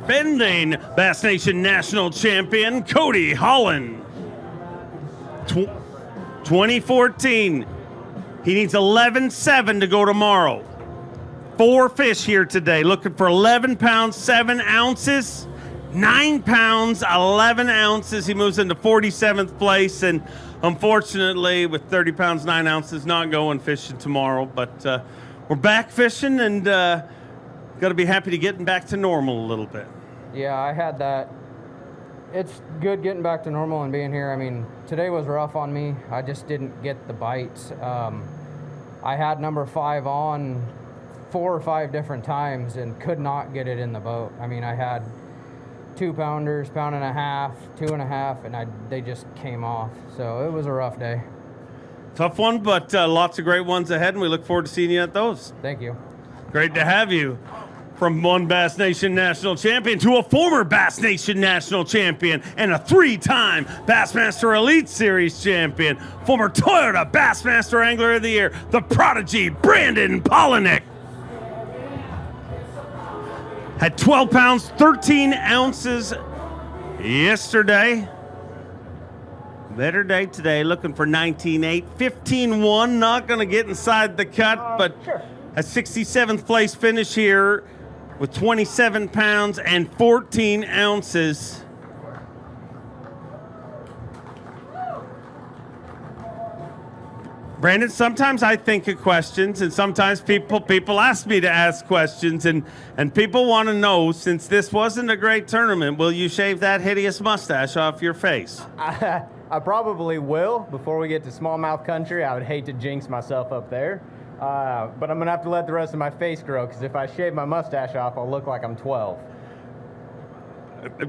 defending Bass Nation national champion, Cody Holland. 2014. He needs 11.7 to go tomorrow. 4 fish here today, looking for 11 pounds, 7 ounces. 9 pounds, 11 ounces. He moves into 47th place, and unfortunately, with 30 pounds, 9 ounces, not going fishing tomorrow. But we're back fishing, and got to be happy to getting back to normal a little bit. Yeah, I had that. It's good getting back to normal and being here. I mean, today was rough on me. I just didn't get the bites. I had number 5 on 4 or 5 different times and could not get it in the boat. I mean, I had 2-pounders, 1.5 pounds, 2.5, and they just came off. So it was a rough day. Tough one, but lots of great ones ahead, and we look forward to seeing you at those. Thank you. Great to have you. From one Bass Nation national champion to a former Bass Nation national champion and a 3-time Bassmaster Elite Series champion, former Toyota Bassmaster Angler of the Year, the prodigy Brandon Polinick. Had 12 pounds, 13 ounces yesterday. Better day today, looking for 19.8. 15.1, not going to get inside the cut, but a 67th place finish here with 27 pounds and 14 ounces. Brandon, sometimes I think of questions, and sometimes people ask me to ask questions, and people want to know, since this wasn't a great tournament, will you shave that hideous mustache off your face? I probably will before we get to smallmouth country. I would hate to jinx myself up there, but I'm gonna have to let the rest of my face grow, because if I shave my mustache off, I'll look like I'm 12.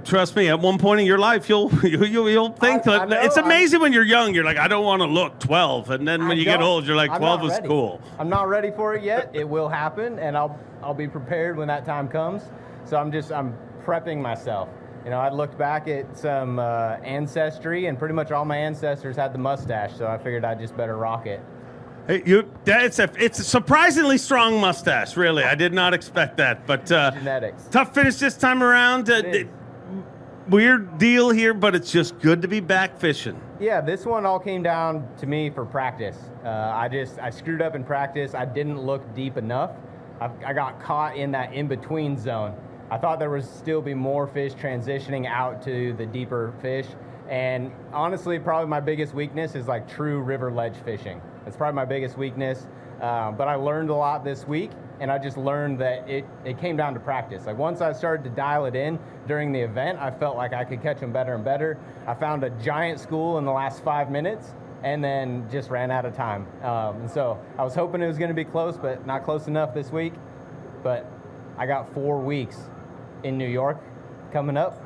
Trust me, at one point in your life, you'll think that it's amazing when you're young. You're like, I don't want to look 12, and then when you get old, you're like, 12 was cool. I'm not ready for it yet. It will happen, and I'll be prepared when that time comes. So I'm prepping myself. You know, I looked back at some ancestry, and pretty much all my ancestors had the mustache, so I figured I just better rock it. Hey, it's a surprisingly strong mustache, really. I did not expect that, but genetics. Tough finish this time around. Weird deal here, but it's just good to be back fishing. Yeah, this one all came down to me for practice. I screwed up in practice. I didn't look deep enough. I got caught in that in-between zone. I thought there would still be more fish transitioning out to the deeper fish. And honestly, probably my biggest weakness is like true river ledge fishing. That's probably my biggest weakness. But I learned a lot this week, and I just learned that it came down to practice. Like once I started to dial it in during the event, I felt like I could catch them better and better. I found a giant school in the last 5 minutes, and then just ran out of time. And so I was hoping it was going to be close, but not close enough this week. But I got 4 weeks in New York coming up.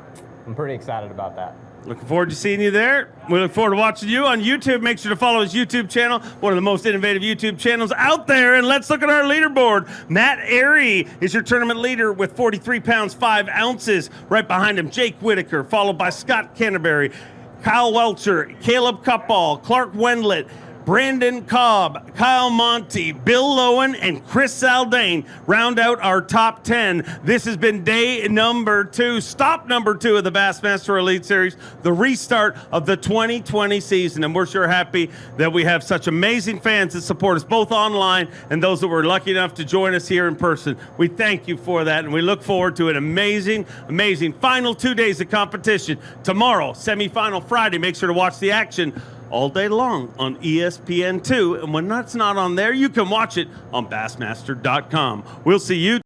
I'm pretty excited about that. Looking forward to seeing you there. We look forward to watching you on YouTube. Make sure to follow his YouTube channel, one of the most innovative YouTube channels out there. And let's look at our leaderboard. Matt Arey is your tournament leader with 43 pounds, 5 ounces. Right behind him, Jake Whitaker, followed by Scott Canterbury, Kyle Welcher, Caleb Kapal, Clark Wendlandt, Brandon Cobb, Kyle Monty, Bill Lowen, and Chris Zaldain round out our top 10. This has been day number 2, stop number 2 of the Bassmaster Elite Series, the restart of the 2020 season. And we're sure happy that we have such amazing fans that support us both online and those that were lucky enough to join us here in person. We thank you for that, and we look forward to an amazing, amazing final 2 days of competition. Tomorrow, semifinal Friday. Make sure to watch the action all day long on ESPN2, and when that's not on there, you can watch it on Bassmaster.com. We'll see you